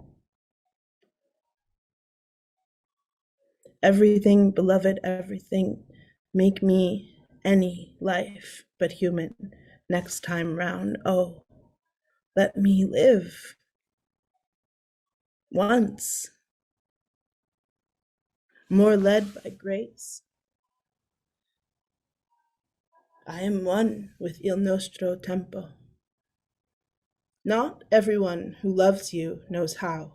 Everything, beloved, everything. Make me any life but human next time round. Oh, let me live. Once. More led by grace. I am one with il nostro tempo. Not everyone who loves you knows how.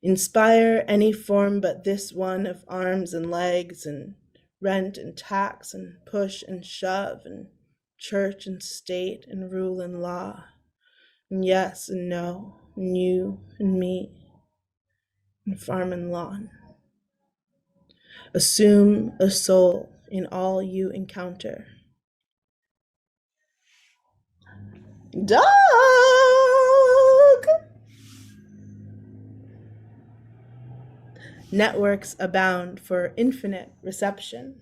inspire any form but this one of arms and legs and rent and tax and push and shove and church and state and rule and law, and yes and no, and you and me, and farm and lawn. Assume a soul in all you encounter. Dog! Networks abound for infinite reception.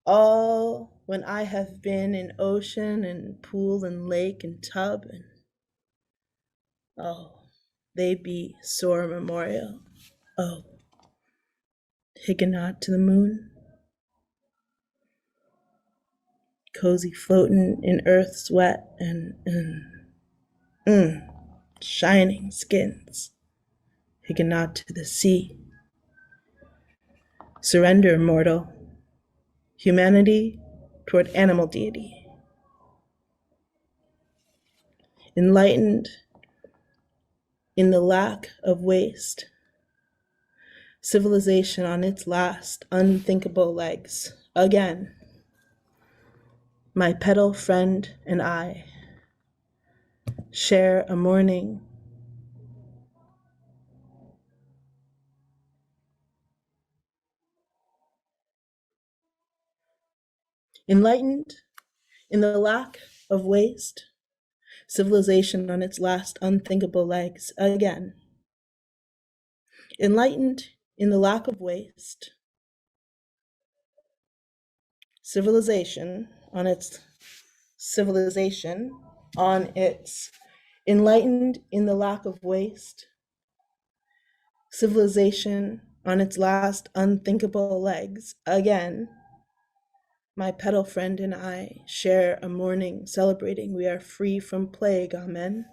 All when I have been in ocean and pool and lake and tub, and oh, they be sore memorial. Oh, take a nod to the moon, cozy floatin' in earth's wet and shining skins. Take a nod to the sea. Surrender, mortal. Humanity toward animal deity. Enlightened in the lack of waste. Civilization on its last unthinkable legs. Again, my petal friend and I share a morning. Enlightened in the lack of waste. Civilization on its last unthinkable legs. Again, enlightened in the lack of waste. Civilization on its enlightened in the lack of waste. Civilization on its last unthinkable legs. Again, my petal friend and I share a morning celebrating we are free from plague. Amen.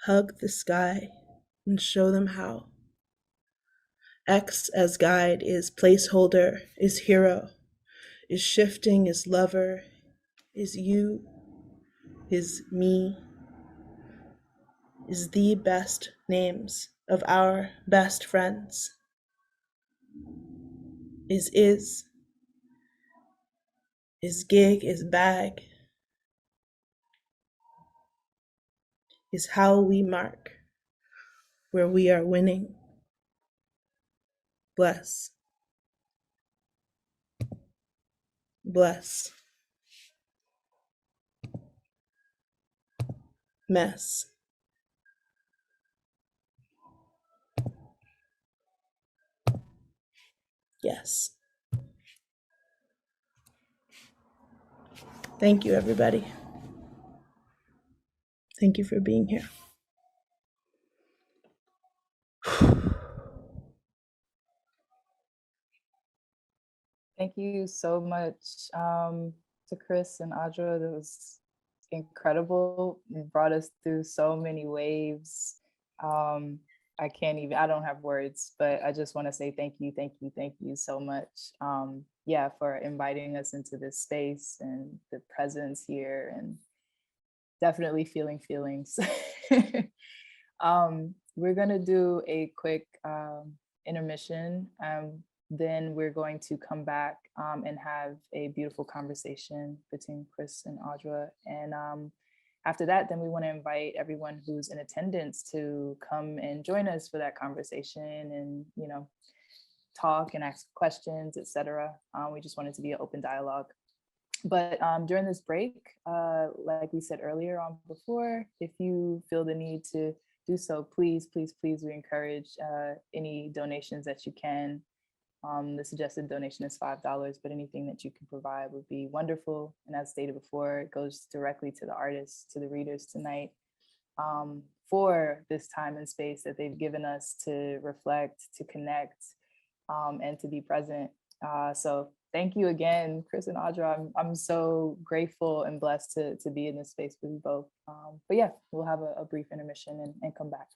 Hug the sky and show them how. X as guide is placeholder, is hero, is shifting, is lover, is you, is me, is the best names of our best friends. Is gig, is bag, is how we mark where we are winning. Bless. Bless. Mess. Yes. Thank you, everybody. Thank you for being here. Thank you so much to Chris and Adjua. That was incredible. You brought us through so many waves. I don't have words, but I just want to say thank you so much. Yeah, for inviting us into this space and the presence here, and definitely feeling feelings. We're gonna do a quick intermission. Then we're going to come back and have a beautiful conversation between Chris and Adjua. And after that, then we want to invite everyone who's in attendance to come and join us for that conversation and, you know, talk and ask questions, etc. We just want it to be an open dialogue. But during this break, like we said earlier on before, if you feel the need to do so, please, we encourage any donations that you can. The suggested donation is $5, but anything that you can provide would be wonderful. And as stated before, it goes directly to the artists, to the readers tonight, for this time and space that they've given us to reflect, to connect, and to be present. So thank you again, Chris and Adjua. I'm so grateful and blessed to be in this space with you both. But yeah, we'll have a brief intermission and come back.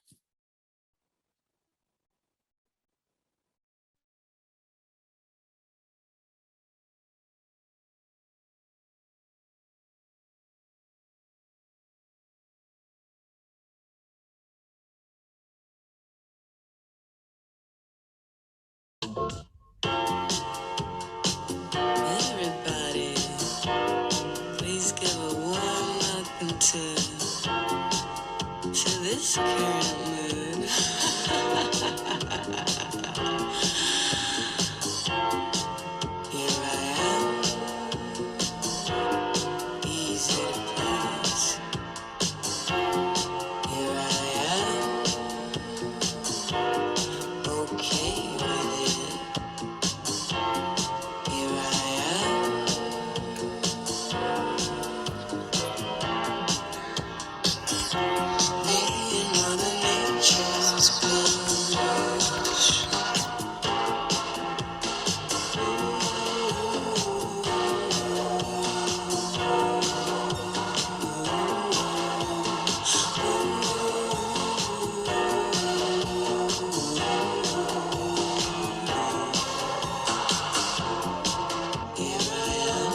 Everybody, please give a warm welcome to this current mood. Here I am, easy to please. Here I am, okay with it. Here I am, being Mother Nature's bitch. Here I am,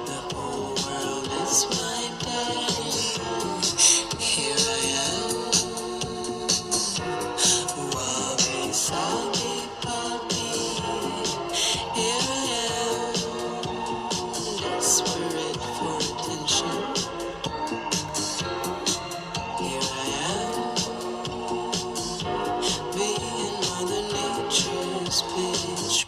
the whole world is my daddy. Here I am, wabi sabi papi. Here I am, desperate for attention. Here I am, being Mother Nature's bitch.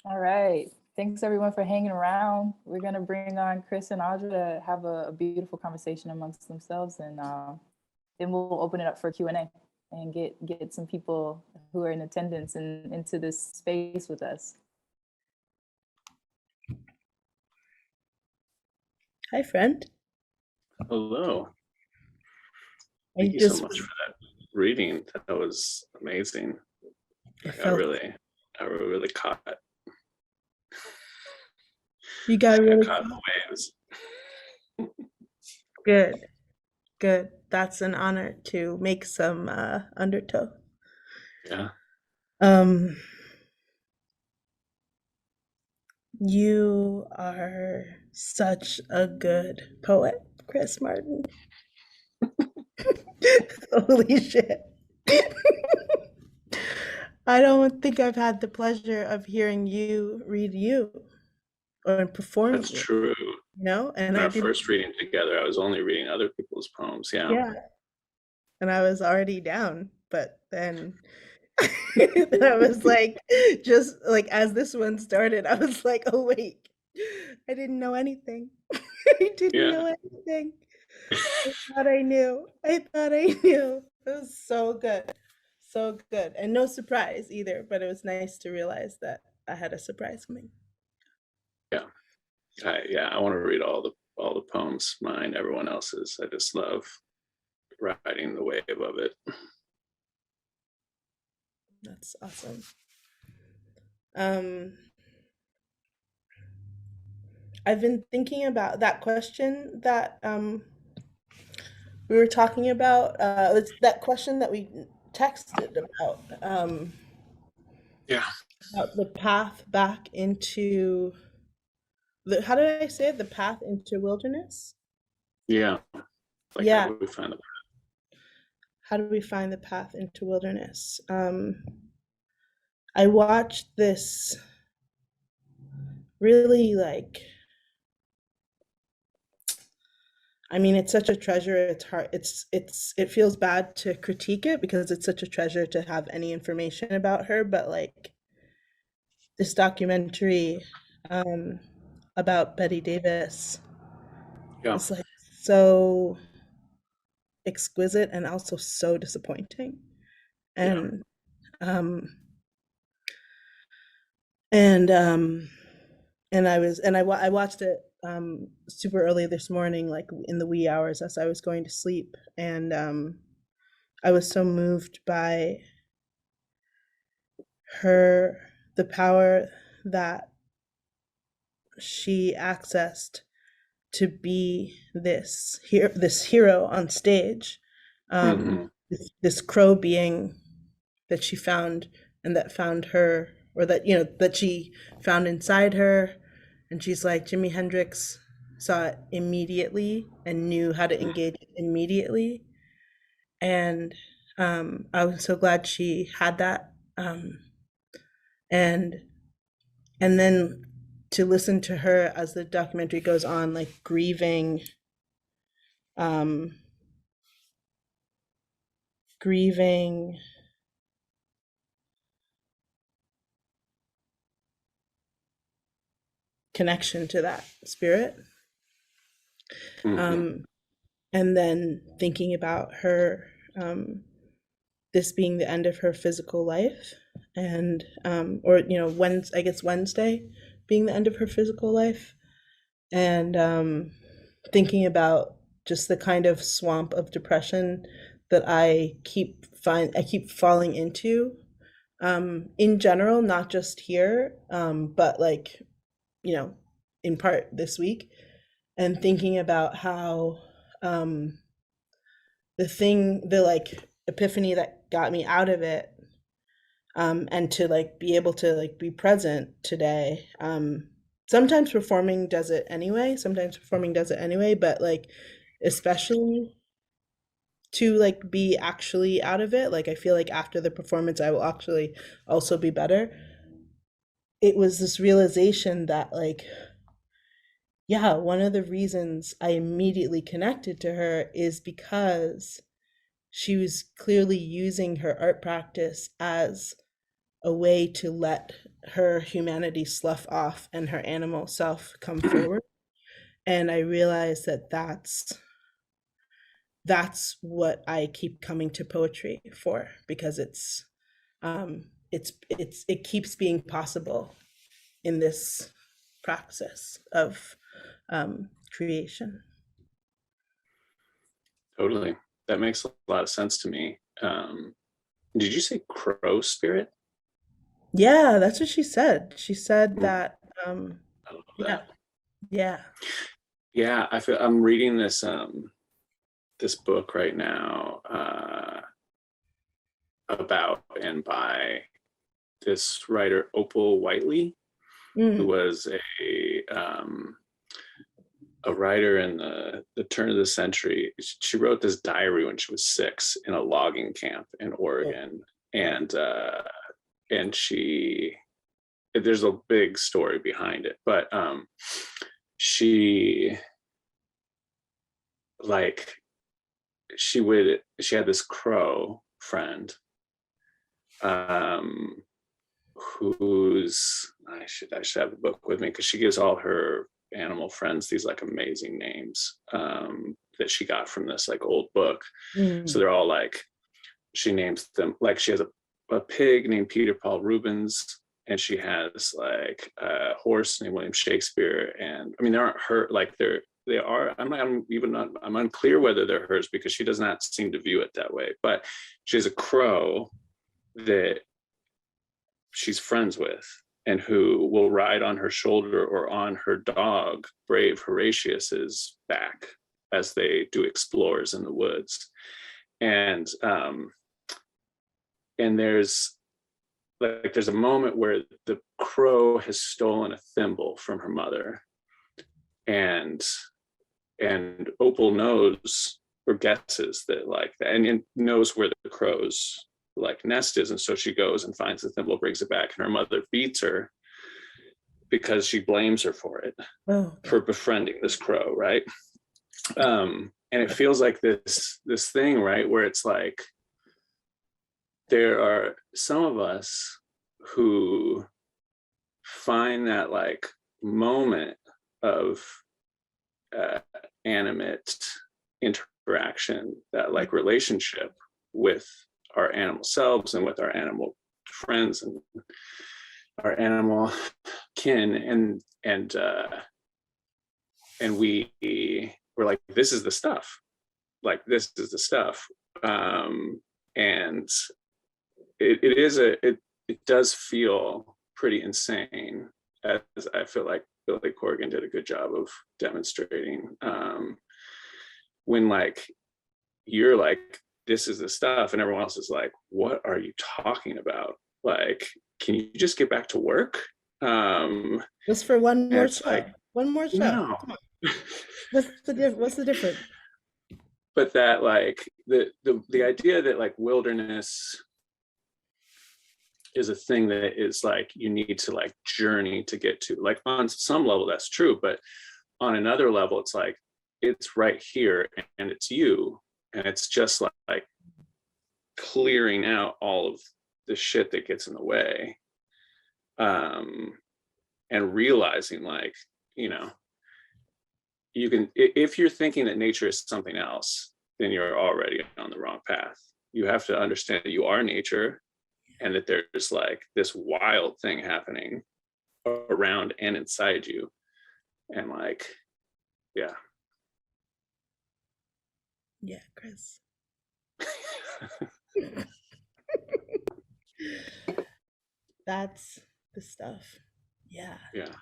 All right. Thanks everyone for hanging around. We're gonna bring on Chris and Adjua to have a beautiful conversation amongst themselves, and then we'll open it up for Q&A and get some people who are in attendance and into this space with us. Hi, friend. Hello. I Thank you just so much for that reading. That was amazing. I I felt really caught. you got I really caught the waves. good. That's an honor to make some undertow. Yeah. You are such a good poet, Chris Martin. Holy shit. I don't think I've had the pleasure of hearing you read you or perform That's you, true. you know? And In I our didn't, first reading together, I was only reading other people's poems. Yeah. yeah. And I was already down, but then then I was like, just like as this one started, I was like, oh wait, I didn't know anything. I didn't Yeah. know anything. I thought I knew. I thought I knew. It was so good. So good. And no surprise either, but it was nice to realize that I had a surprise coming. Yeah. I want to read all the poems, mine, everyone else's. I just love riding the wave of it. That's awesome. I've been thinking about that question that we were talking about. It's that question that we texted Yeah. about the path back into the, how did I say it? The path into wilderness? Yeah. Like, Yeah. how do we find the How do we find the path into wilderness? I watched this really like, I mean, it's such a treasure. It's hard. It feels bad to critique it because it's such a treasure to have any information about her. But like this documentary about Betty Davis Yeah. is like so exquisite and also so disappointing. And I watched it super early this morning, like in the wee hours as I was going to sleep, and I was so moved by the power that she accessed to be this hero on stage, Mhm. this crow being that she found and that found her, or that that she found inside her, and she's like, Jimi Hendrix saw it immediately and knew how to engage it immediately, and I was so glad she had that, and then to listen to her as the documentary goes on, like um grieving connection to that spirit, Mhm. and then thinking about her, this being the end of her physical life, and or I guess Wednesday being the end of her physical life, and thinking about just the kind of swamp of depression that I keep falling into, in general, not just here, but like in part this week, and thinking about how, the like epiphany that got me out of it, and to like be able to like be present today. Sometimes performing does it anyway. But like especially to like be actually out of it. Like I feel like after the performance, I will actually also be better. It was this realization that like, yeah, one of the reasons I immediately connected to her is because she was clearly using her art practice as a way to let her humanity slough off and her animal self come forward. And I realized that that's what I keep coming to poetry for, because it keeps being possible in this praxis of creation. Totally. That makes a lot of sense to me. Did you say crow spirit? Yeah, that's what she said. She said Mm, that, I love yeah, that. yeah. Yeah, I feel I'm reading this book right now, about and by this writer Opal Whiteley, who Mm, was a writer in the turn of the century. She wrote this diary when she was 6 in a logging camp in oh, Oregon, and she there's a big story behind it, but she like she had this crow friend, um who's I should have the book with me, because she gives all her animal friends these like amazing names, that she got from this like old book. So mm, they're all like, she names them like, she has a pig named Peter Paul Rubens, and she has like a horse named William Shakespeare. And I mean, they aren't her, like they are, I'm unclear whether they're hers, because she does not seem to view it that way. But she has a crow that she's friends with, and who will ride on her shoulder or on her dog, Brave Horatius's back, as they do explores in the woods. And there's there's a moment where the crow has stolen a thimble from her mother, and Opal knows or guesses that like that, and knows where the crow's like nest is, and so she goes and finds the thimble, brings it back, and her mother beats her because she blames her for it, oh, for okay. befriending this crow, right? And it feels like this thing, right, where it's like there are some of us who find that like moment of uh, animate interaction, that like relationship with our animal selves and with our animal friends and our animal kin, and we're like, this is the stuff, like this is the stuff. And it does feel pretty insane, as I feel like Billy Corgan did a good job of demonstrating. When like you're like, this is the stuff, and everyone else is like, what are you talking about? Like, can you just get back to work? Just for one more it's show. like, One more show. no. Come on. What's the difference? But that like the idea that like wilderness is a thing that is like you need to like journey to get to, like on some level that's true, but on another level it's like it's right here and it's you, and it's just like clearing out all of the shit that gets in the way, and realizing like, you know, you can, if you're thinking that nature is something else, then you're already on the wrong path. You have to understand that you are nature, and that there's like this wild thing happening around and inside you. And like, yeah. Yeah, Chris. That's the stuff. Yeah. Yeah.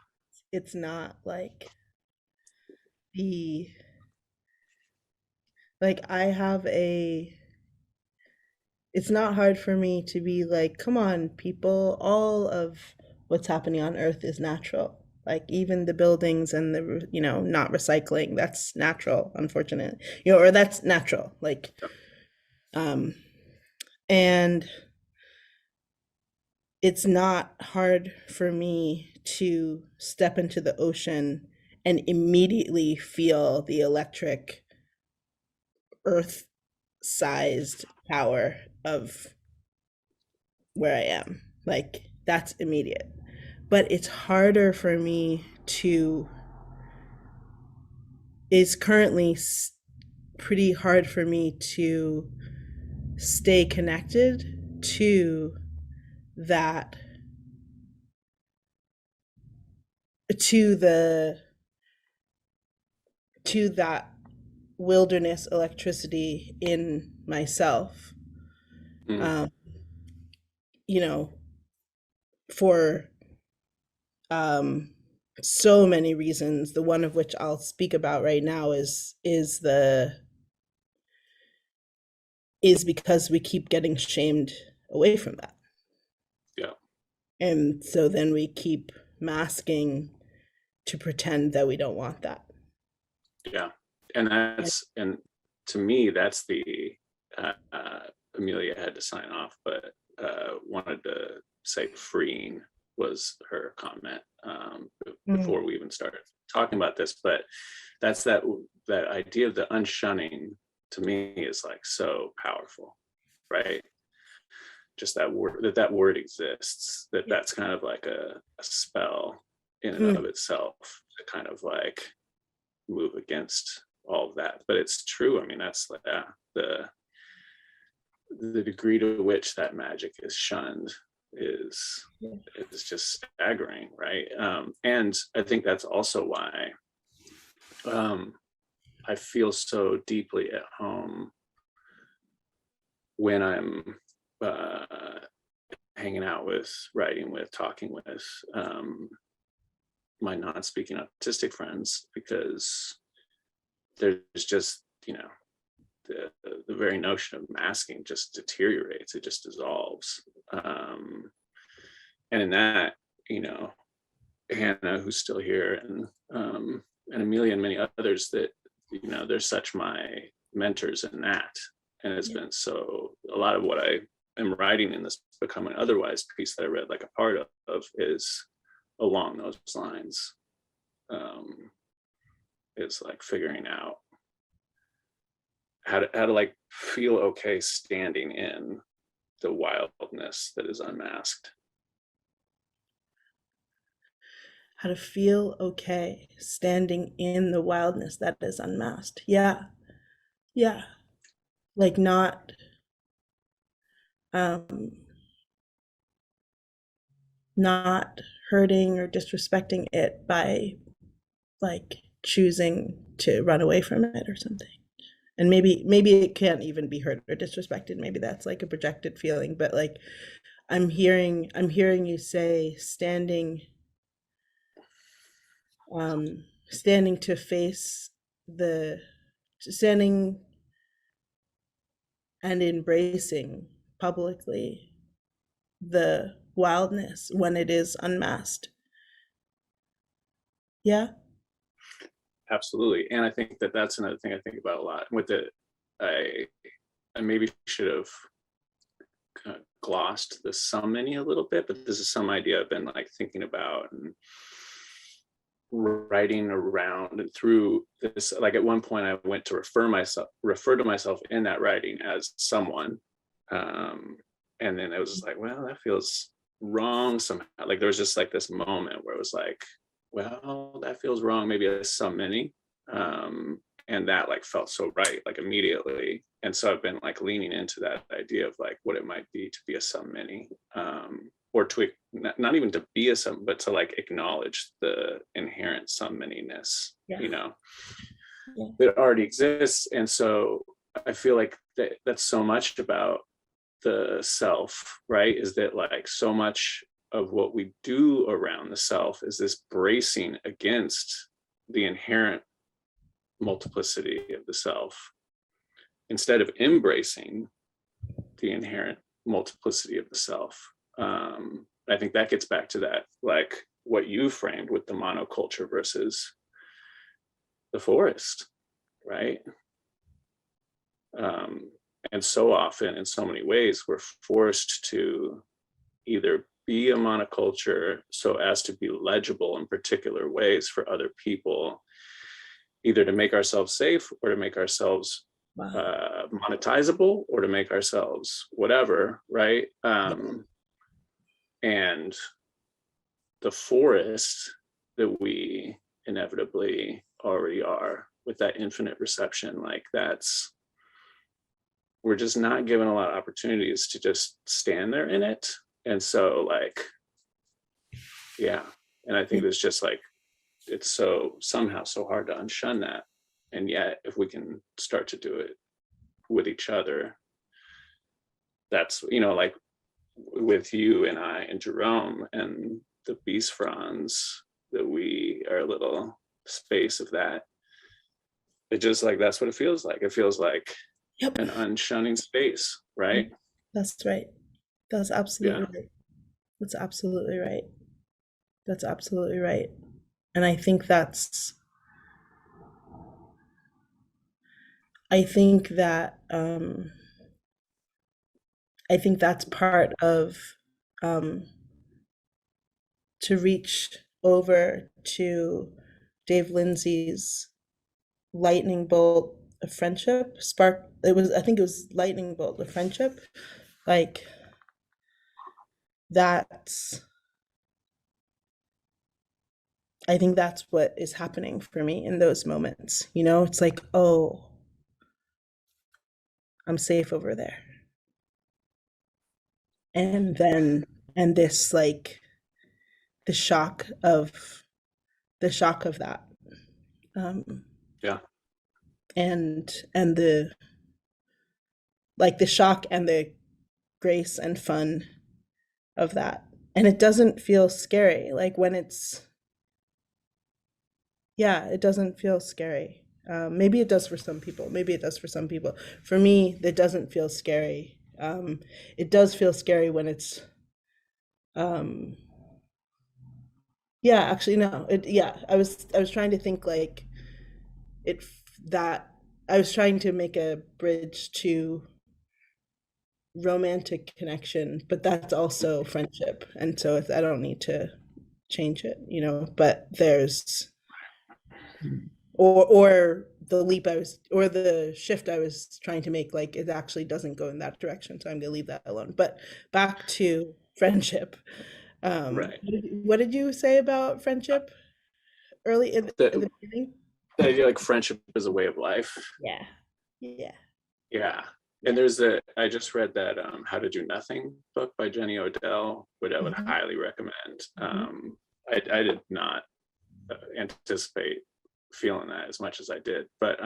It's not like the, like I have a, it's not hard for me to be like, come on, people, all of what's happening on Earth is natural. Like even the buildings and the, you know, not recycling, that's natural, unfortunately, you know, or that's natural. Like, and it's not hard for me to step into the ocean and immediately feel the electric earth-sized power of where I am. Like that's immediate. But it's harder for me to, it's currently pretty hard for me to stay connected to that, to that wilderness electricity in myself. You know, for so many reasons, the one of which I'll speak about right now is because we keep getting shamed away from that. Yeah. And so then we keep masking to pretend that we don't want that. Yeah. And that's, and to me, that's the, Amelia had to sign off, but wanted to say freeing was her comment before we even started talking about this. But that's that idea of the unshunning, to me, is like so powerful, right? Just that word, that word exists, that's kind of like a spell in and of itself to kind of like move against all of that. But it's true. I mean, that's like the degree to which that magic is shunned is just staggering, right? And I think that's also why I feel so deeply at home when I'm hanging out with, writing with, talking with my non-speaking autistic friends, because there's just, you know, the very notion of masking just deteriorates, it just dissolves. And in that, you know, Hannah, who's still here, and Amelia and many others, that, you know, they're such my mentors in that. And it's been so, a lot of what I am writing in this Becoming Otherwise piece that I read like a part of is along those lines. It's like figuring out how to like feel okay standing in the wildness that is unmasked. How to feel okay standing in the wildness that is unmasked. Yeah. Like not not hurting or disrespecting it by like choosing to run away from it or something. And maybe it can't even be hurt or disrespected. Maybe that's like a projected feeling, but like I'm hearing you say standing standing to face standing and embracing publicly the wildness when it is unmasked. Yeah. Absolutely. And I think that that's another thing I think about a lot with it. I maybe should have kind of glossed the some many a little bit, but this is some idea I've been like thinking about and writing around and through this. Like at one point I went to refer to myself in that writing as someone. And then it was just like, well, that feels wrong somehow. Like there was just like this moment where it was like, well, that feels wrong, maybe as some many. And that like felt so right, like immediately. And so I've been like leaning into that idea of like what it might be to be a some many, or to not even to be a some, but to like acknowledge the inherent some manyness, you know, that already exists. And so I feel like that's so much about the self, right? Is that like so much of what we do around the self is this bracing against the inherent multiplicity of the self instead of embracing the inherent multiplicity of the self. I think that gets back to that, like what you framed with the monoculture versus the forest, right? And so often, in so many ways, we're forced to either be a monoculture so as to be legible in particular ways for other people, either to make ourselves safe or to make ourselves monetizable or to make ourselves whatever, right? And the forest that we inevitably already are with that infinite reception, like we're just not given a lot of opportunities to just stand there in it. And so like, yeah. And I think it's just like, it's so somehow so hard to unshun that. And yet if we can start to do it with each other, that's, you know, like with you and I and Jerome and the beast fronds, that we are a little space of that. It just like, that's what it feels like. It feels like an unshunning space, right? That's right. That's absolutely right. That's absolutely right. That's absolutely right. And I think that that's part of to reach over to Dave Lindsay's lightning bolt of friendship spark. I think it was lightning bolt of friendship. Like I think that's what is happening for me in those moments. You know, it's like, oh, I'm safe over there. And this like the shock of that. And the like the shock and the grace and fun of that. And it doesn't feel scary. Like when it doesn't feel scary. Maybe it does for some people. For me, it doesn't feel scary. It does feel scary when it's actually no. I was trying to think like I was trying to make a bridge to romantic connection, but that's also friendship. And so I don't need to change it, you know, but there's or the shift I was trying to make, like it actually doesn't go in that direction, so I'm gonna leave that alone. But back to friendship. Right. What did you say about friendship early in the beginning? The idea like friendship is a way of life. Yeah. And I just read that How to Do Nothing book by Jenny Odell, which I would highly recommend. I did not anticipate feeling that as much as I did, but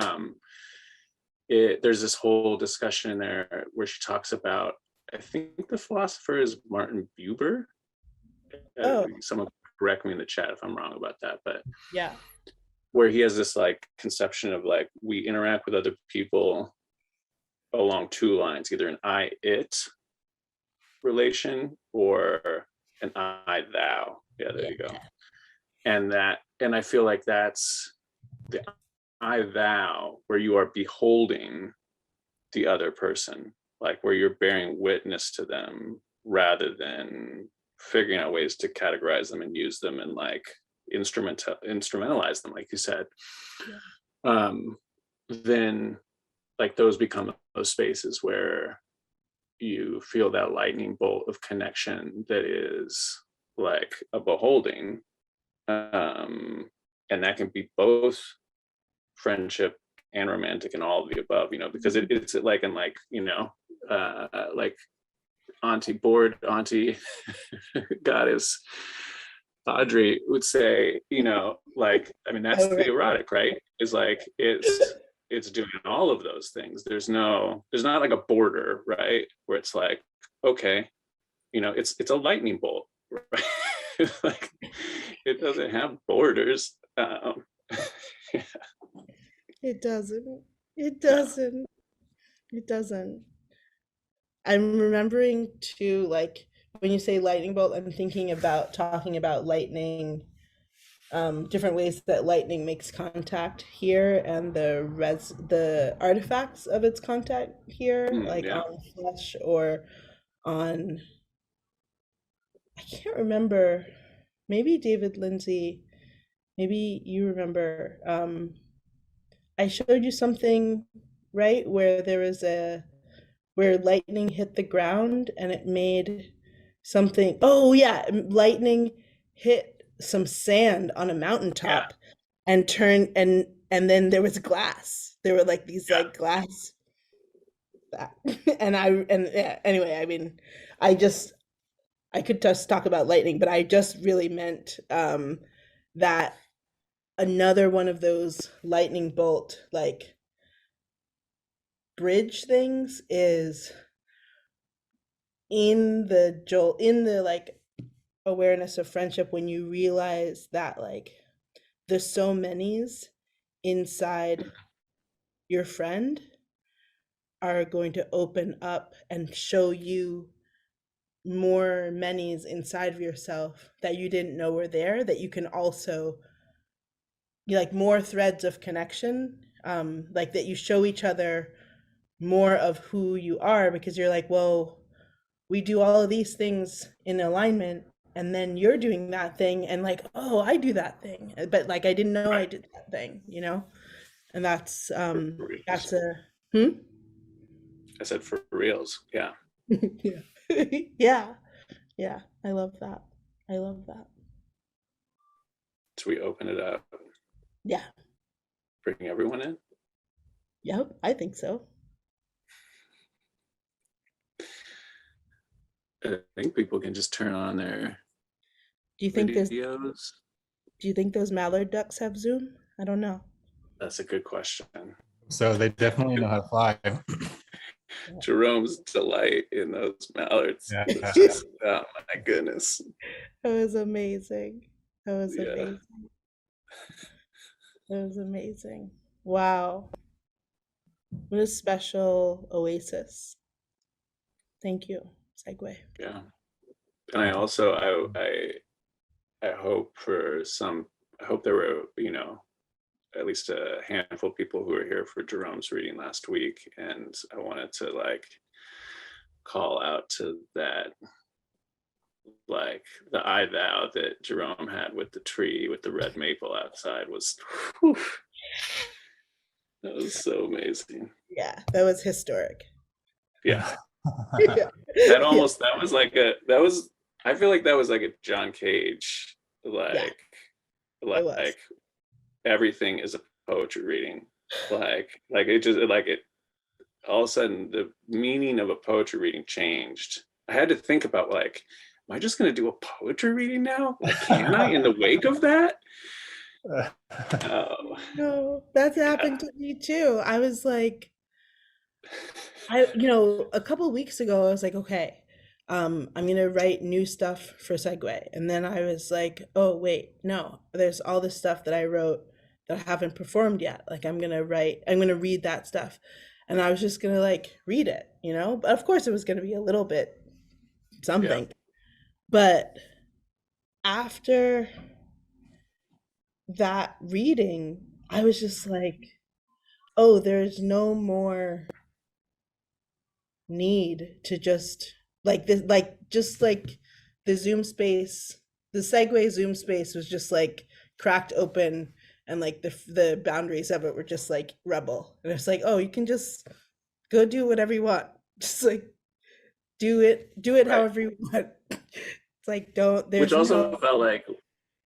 there's this whole discussion in there where she talks about, I think the philosopher is Martin Buber. Someone correct me in the chat if I'm wrong about that, but Yeah. where he has this like conception of like we interact with other people along two lines, either an I-it relation or an I-thou. Yeah, there you go. And I feel like that's the I-thou, where you are beholding the other person, like where you're bearing witness to them rather than figuring out ways to categorize them and use them and like instrumentalize them, like you said. Then like those become those spaces where you feel that lightning bolt of connection that is like a beholding, and that can be both friendship and romantic and all of the above, you know, because it's like in like, you know, like auntie goddess Audrey would say, you know, like, I mean, that's the erotic, right? Is like it's doing all of those things. There's not like a border, right? Where it's like, okay, you know, it's a lightning bolt, right? Like it doesn't have borders. Yeah. It doesn't. It doesn't. It doesn't. I'm remembering too, like when you say lightning bolt, I'm thinking about talking about lightning, different ways that lightning makes contact here, and the artifacts of its contact here, like on flesh or on. I can't remember. Maybe David Lindsay. Maybe you remember. I showed you something, right, where there was where lightning hit the ground and it made something. Oh yeah, lightning hit some sand on a mountaintop and turned and then there was glass. There were like these like glass. Anyway, I mean, I could just talk about lightning, but I just really meant that another one of those lightning bolt like bridge things is in the like awareness of friendship, when you realize that like the so many's inside your friend are going to open up and show you more many's inside of yourself that you didn't know were there, that you can also like more threads of connection, like that you show each other more of who you are, because you're like, well, we do all of these things in alignment, and then you're doing that thing, and like, oh, I do that thing, but like I didn't know I did that thing, you know. And that's a I said for reals. Yeah. Yeah, I love that. So we open it up. Yeah. Bring everyone in. Yep, I think so. I think people can just turn on their Do you think videos. Do you think those mallard ducks have Zoom? I don't know. That's a good question. So they definitely know how to fly. Jerome's delight in those mallards. Yeah. Just, oh my goodness. That was amazing. That was amazing. Wow. What a special oasis. Thank you, Segue. Yeah. And I also I hope there were, you know, at least a handful of people who were here for Jerome's reading last week, and I wanted to like call out to that, like the I thou that Jerome had with the tree with the red maple outside was whew, that was so amazing. Yeah, that was historic. Yeah. Yeah. That was I feel like that was like a John Cage like everything is a poetry reading, like it just like it all of a sudden the meaning of a poetry reading changed. I had to think about like, am I just going to do a poetry reading now? Like, can I in the wake of that? No, that's happened to me too. I was like, a couple of weeks ago, I was like, okay, I'm gonna write new stuff for Segue. And then I was like, oh wait, no, there's all this stuff that I wrote that I haven't performed yet. Like I'm gonna read that stuff. And I was just gonna like read it, you know? But of course it was gonna be a little bit something. But after that reading, I was just like, oh, there's no more need to just like this, just like the Zoom space, the Segue Zoom space was just like cracked open, and like the boundaries of it were just like rebel. And it's like, oh, you can just go do whatever you want. Just like do it Right. however you want. It's like don't Which there's also no felt like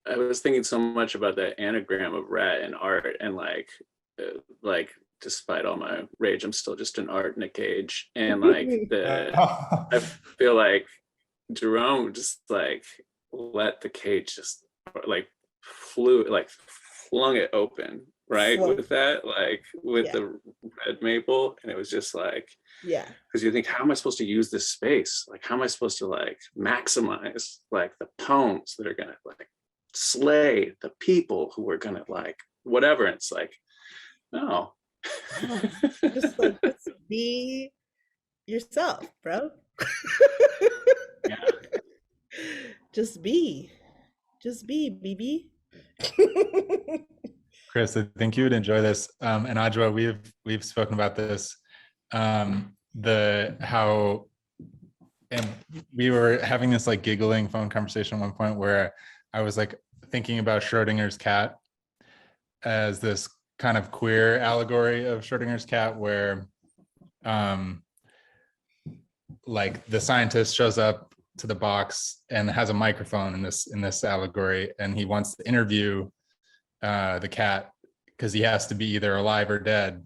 I was thinking so much about the anagram of rat and art, and like despite all my rage, I'm still just an art in a cage. And like I feel like Jerome just like let the cage just like flung it open, right? Flung. With that, like with Yeah. the red maple, and it was just like, yeah. because you think, how am I supposed to use this space? Like, how am I supposed to like maximize like the poems that are gonna like slay the people who are gonna like whatever? And it's like, no. Just like just be yourself, bro. Yeah. Just be BB. Chris, I think you would enjoy this. And Adjua, we've spoken about this. And we were having this like giggling phone conversation at one point where I was like thinking about Schrodinger's cat as this kind of queer allegory of Schrodinger's cat, where like the scientist shows up to the box and has a microphone in this allegory, and he wants to interview the cat because he has to be either alive or dead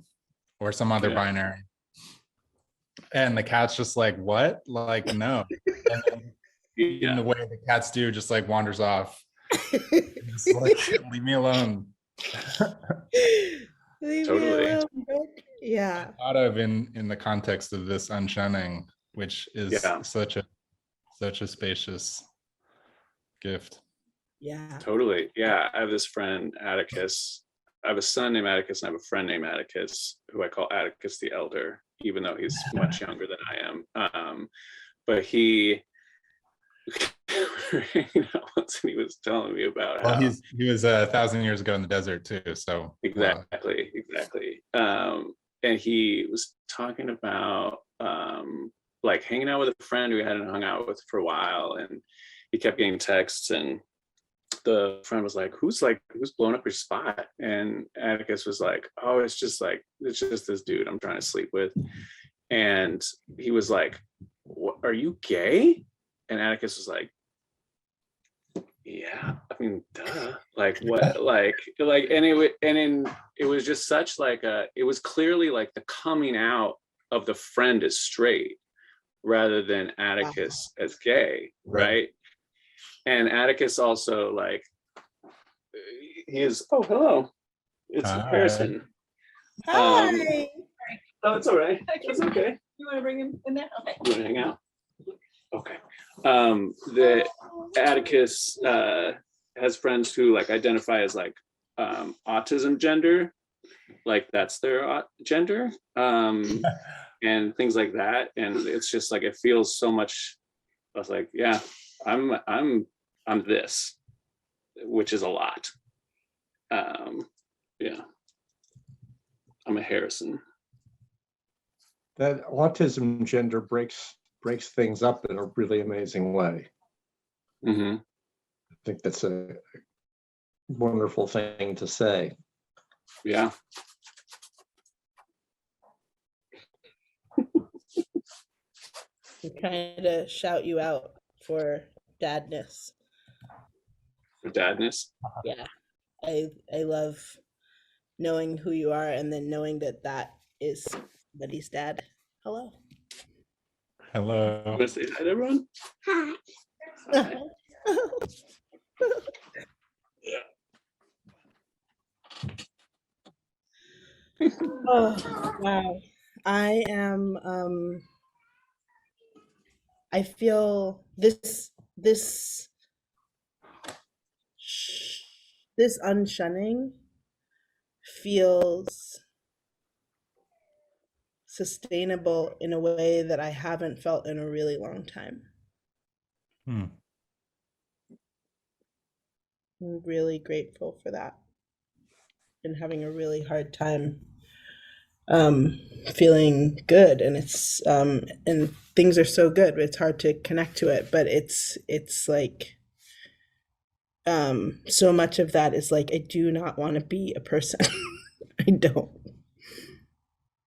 or some other binary. And the cat's just like, what? Like, no. And then in the way the cats do, just like wanders off. Just like, leave me alone. Leave Totally. me alone, bro. Yeah. Thought of in the context of this unshunning, which is such a spacious gift. Yeah. Totally. Yeah. I have this friend, Atticus. I have a son named Atticus, and I have a friend named Atticus, who I call Atticus the Elder, even though he's much younger than I am. But he once, and he was telling me about how he was 1,000 years ago in the desert too. So exactly. And he was talking about like hanging out with a friend who he hadn't hung out with for a while, and he kept getting texts, and the friend was like, who's blowing up your spot? And Atticus was like, oh, it's just this dude I'm trying to sleep with. And he was like, what, are you gay? And Atticus was like, yeah, I mean, duh. Like what? It was just such like it was clearly like the coming out of the friend as straight rather than Atticus as gay, right? And Atticus also like he is. Oh, hello, it's Harrison. Hi. Oh, it's all right. It's okay. You want to bring him in there? Okay. You want to hang out? Okay. The Atticus has friends who like identify as like autism gender, like that's their gender, and things like that. And it's just like it feels so much. I was like, yeah, I'm this, which is a lot. Yeah, I'm a Harrison. That autism gender breaks things up in a really amazing way. Mm-hmm. I think that's a wonderful thing to say. Yeah. I'm trying to shout you out for dadness. For dadness? Yeah. I love knowing who you are and then knowing that is somebody's dad. Hello. Hello. Want to say hi to everyone? Hi. Hi. Oh wow. I I feel this unshunning feels sustainable in a way that I haven't felt in a really long time. Hmm. I'm really grateful for that. Been having a really hard time feeling good, and it's and things are so good, it's hard to connect to it, but it's like so much of that is like, I do not want to be a person. I don't,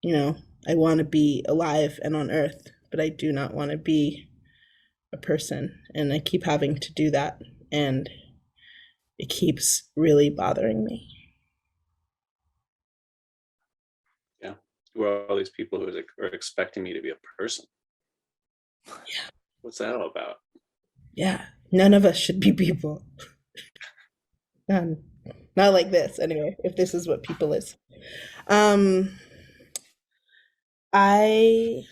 you know, I want to be alive and on earth, but I do not want to be a person, and I keep having to do that, and it keeps really bothering me. Yeah. Who are all these people who are expecting me to be a person? Yeah. What's that all about? Yeah. None of us should be people. None. Not like this, anyway, if this is what people is. I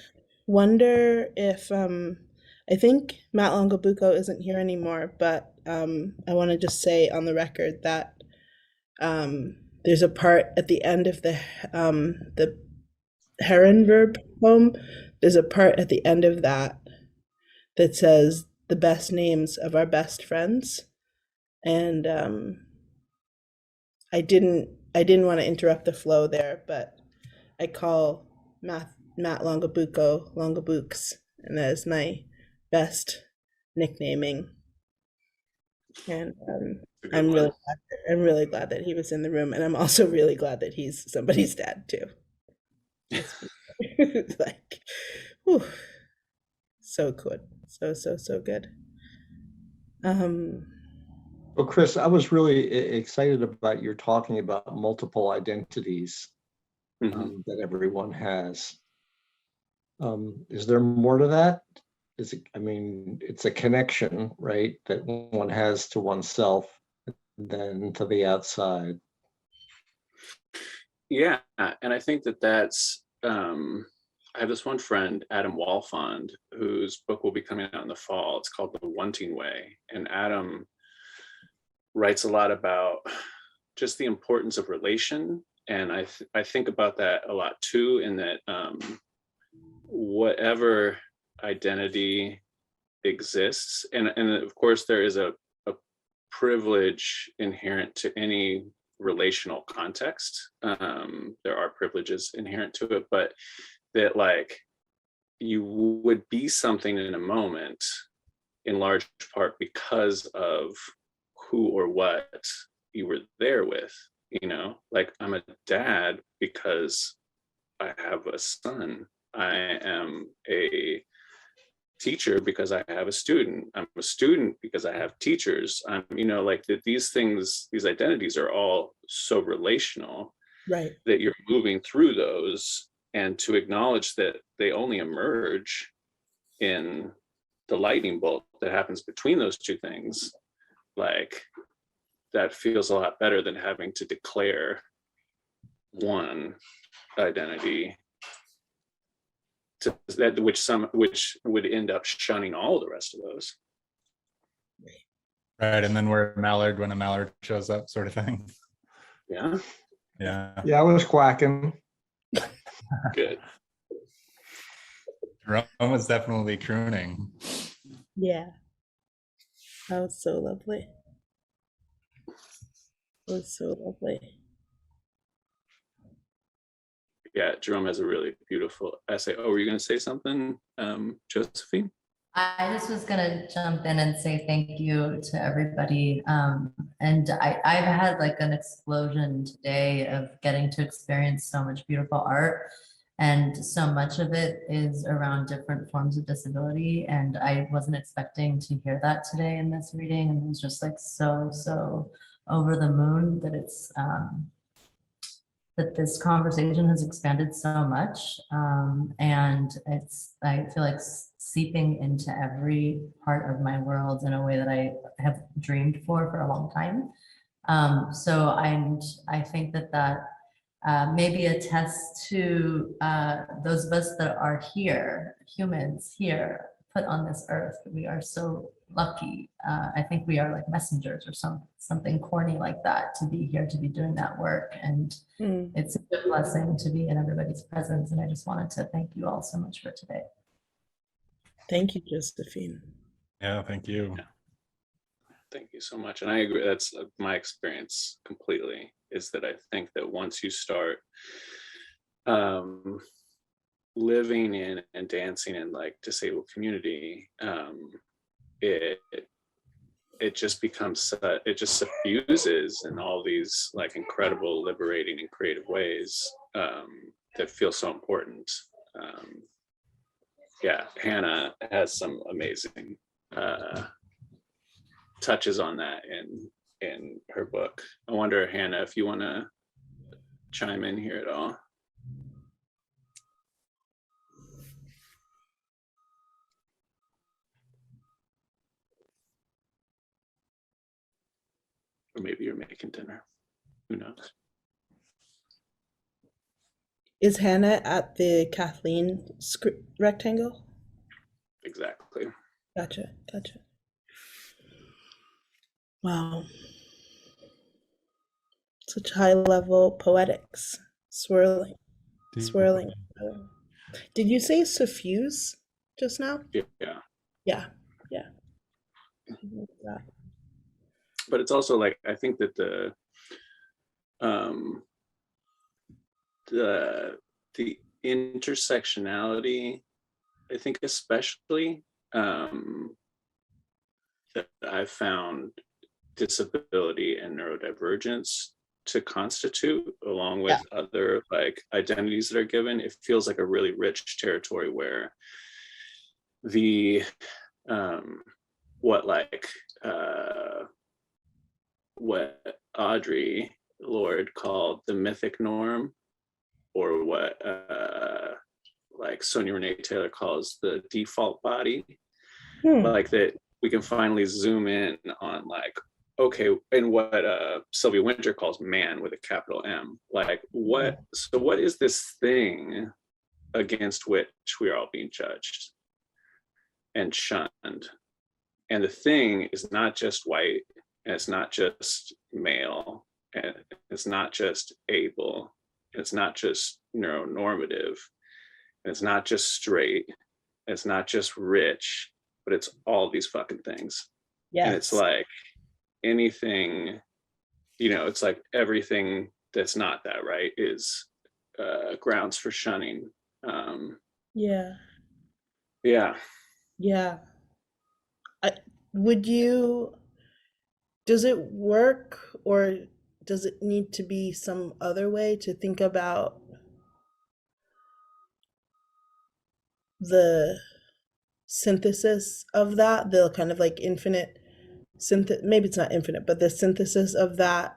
wonder if I think Matt Longobuco isn't here anymore, but I want to just say on the record that there's a part at the end of the Heron verb poem. There's a part at the end of that that says the best names of our best friends, and I didn't want to interrupt the flow there, but I call Matt Longobuco Longobooks, and that is my best nicknaming. And I'm really glad that he was in the room, and I'm also really glad that he's somebody's dad too. It's like, whew, so good, so good. Well, Chris, I was really excited about your talking about multiple identities that everyone has. Is there more to that? Is it, I mean, it's a connection, right, that one has to oneself and then to the outside. Yeah, and I think that's I have this one friend, Adam Walfond, whose book will be coming out in the fall. It's called The Wanting Way. And Adam writes a lot about just the importance of relation. And I think about that a lot too, in that whatever identity exists, and of course there is a privilege inherent to any relational context. There are privileges inherent to it, but that like you would be something in a moment in large part because of who or what you were there with, you know, like I'm a dad because I have a son. I am a teacher because I have a student. I'm a student because I have teachers. I'm, you know, like that these things, these identities are all so relational, right, that you're moving through those, and to acknowledge that they only emerge in the lightning bolt that happens between those two things, like that feels a lot better than having to declare one identity to that which would end up shunning all the rest of those. Right, and then we're a mallard when a mallard shows up, sort of thing. Yeah. I was quacking. Good. Jerome was definitely crooning. Yeah, that was so lovely. It was so lovely. Yeah, Jerome has a really beautiful essay. Oh, were you going to say something, Josephine? I just was going to jump in and say thank you to everybody. And I've had like an explosion today of getting to experience so much beautiful art. And so much of it is around different forms of disability. And I wasn't expecting to hear that today in this reading. And it was just like so over the moon that it's that this conversation has expanded so much, and I feel like seeping into every part of my world in a way that I have dreamed for a long time. So I think that maybe attests to those of us that are here, humans here, put on this earth. We are so lucky. I think we are like messengers or something corny like that, to be here, to be doing that work. And it's a blessing to be in everybody's presence. And I just wanted to thank you all so much for today. Thank you, Josephine. Yeah, thank you. Yeah. Thank you so much. And I agree, that's my experience completely, is that I think that once you start living in and dancing in like disabled community, it just becomes, it just suffuses in all these like incredible, liberating and creative ways that feel so important. Yeah, Hannah has some amazing touches on that in her book. I wonder, Hannah, if you want to chime in here at all. Or maybe you're making dinner. Who knows? Is Hannah at the Kathleen rectangle? Exactly. Gotcha. Wow. Such high level poetics. Swirling. Did you say suffuse just now? Yeah. Yeah. But it's also like, I think that the intersectionality, I think especially that I've found disability and neurodivergence to constitute, along with other like identities that are given, it feels like a really rich territory where the what Audre Lorde called the mythic norm, or what like Sonia Renee Taylor calls the default body, like that we can finally zoom in on like, okay, and what Sylvia Wynter calls man with a capital M, like what is this thing against which we are all being judged and shunned? And the thing is not just white, and it's not just male, and it's not just able, and it's not just neuronormative, and it's not just straight, and it's not just rich, but it's all these fucking things. Yes. And it's like anything, it's like everything that's not that, right, is grounds for shunning. Yeah. Does it work, or does it need to be some other way to think about the synthesis of that, the kind of like infinite maybe it's not infinite, but the synthesis of that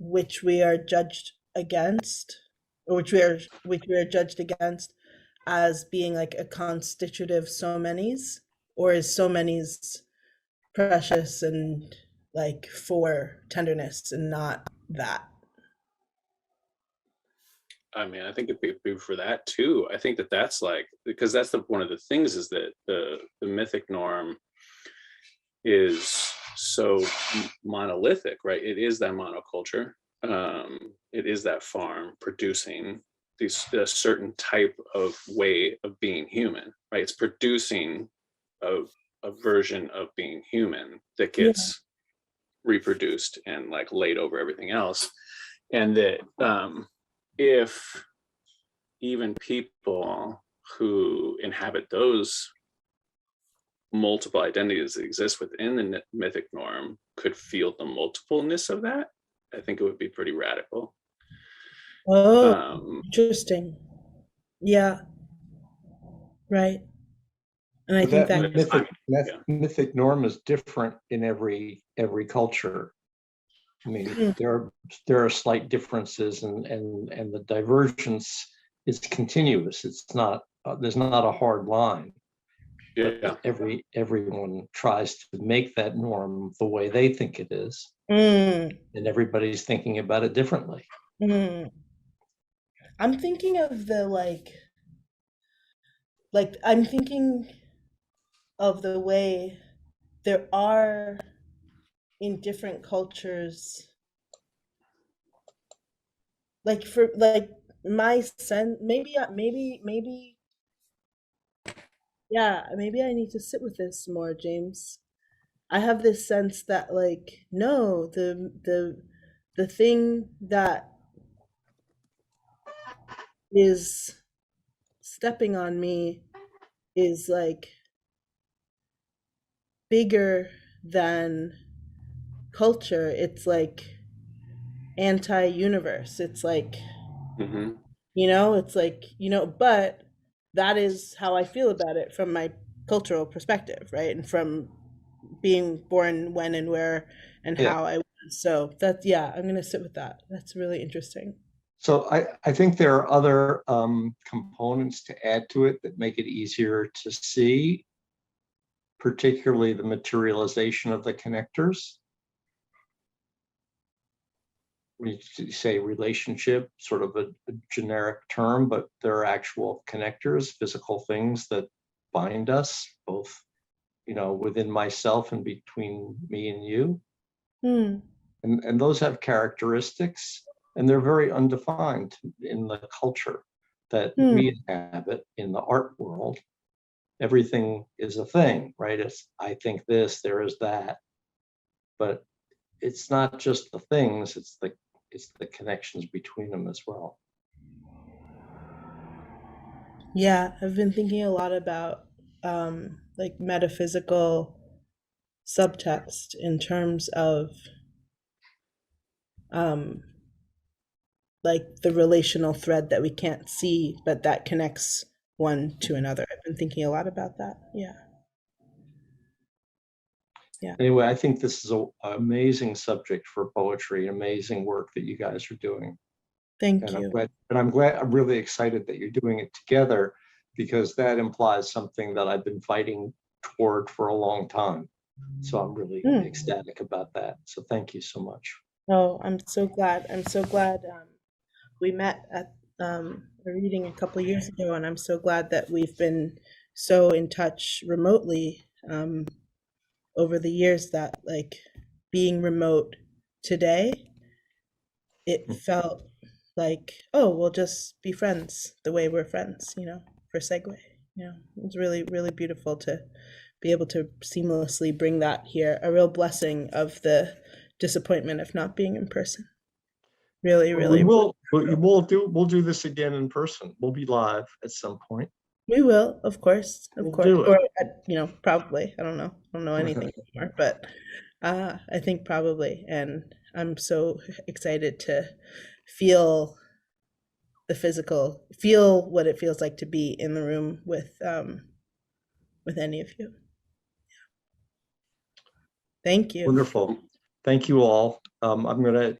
which we are judged against, or which we are judged against as being like a constitutive so many's, or is so many's precious and like for tenderness and not that? I mean, I think it'd be for that too. I think that's like, because that's one of the things is that the mythic norm is so monolithic, right? It is that monoculture. It is that farm producing a certain type of way of being human, right? It's producing a version of being human that gets reproduced and like laid over everything else. And that if even people who inhabit those multiple identities that exist within the mythic norm could feel the multipleness of that, I think it would be pretty radical. Interesting. Yeah. Right. And I think that mythic norm is different in every culture. I mean, there are slight differences, and the divergence is continuous. It's not there's not a hard line. But everyone tries to make that norm the way they think it is, and everybody's thinking about it differently. I'm thinking of the I'm thinking of the way there are in different cultures, like for like my sense, maybe yeah, maybe I need to sit with this more, James. I have this sense that like no, the thing that is stepping on me is like bigger than culture. It's like anti-universe. It's like, Mm-hmm. it's like, but that is how I feel about it from my cultural perspective, right? And from being born when and where and Yeah. how I was. So that's, yeah, I'm going to sit with that. That's really interesting. So I think there are other components to add to it that make it easier to see, particularly the materialization of the connectors. We say relationship, sort of a generic term, but there are actual connectors, physical things that bind us, both, within myself and between me and you. Hmm. And those have characteristics, and they're very undefined in the culture that we inhabit in the art world. Everything is a thing, right? It's, I think this, there is that, but it's not just the things, it's the connections between them as well. Yeah, I've been thinking a lot about like metaphysical subtext in terms of um like the relational thread that we can't see but that connects one to another. I've been thinking a lot about that. Yeah. Yeah. Anyway, I think this is an amazing subject for poetry, amazing work that you guys are doing. Thank And you. I'm really excited that you're doing it together, because that implies something that I've been fighting toward for a long time. So I'm really ecstatic about that. So thank you so much. Oh, I'm so glad. I'm so glad we met at a reading a couple of years ago, and I'm so glad that we've been so in touch remotely over the years, that like being remote today, it felt like, oh, we'll just be friends the way we're friends, for Segue. It was really, really beautiful to be able to seamlessly bring that here. A real blessing of the disappointment of not being in person. Really, really. We'll do this again in person. We'll be live at some point. We will, of course, We'll do it. Or probably. I don't know. I don't know anything anymore, but I think probably. And I'm so excited to feel feel what it feels like to be in the room with any of you. Thank you. Wonderful. Thank you all. I'm going to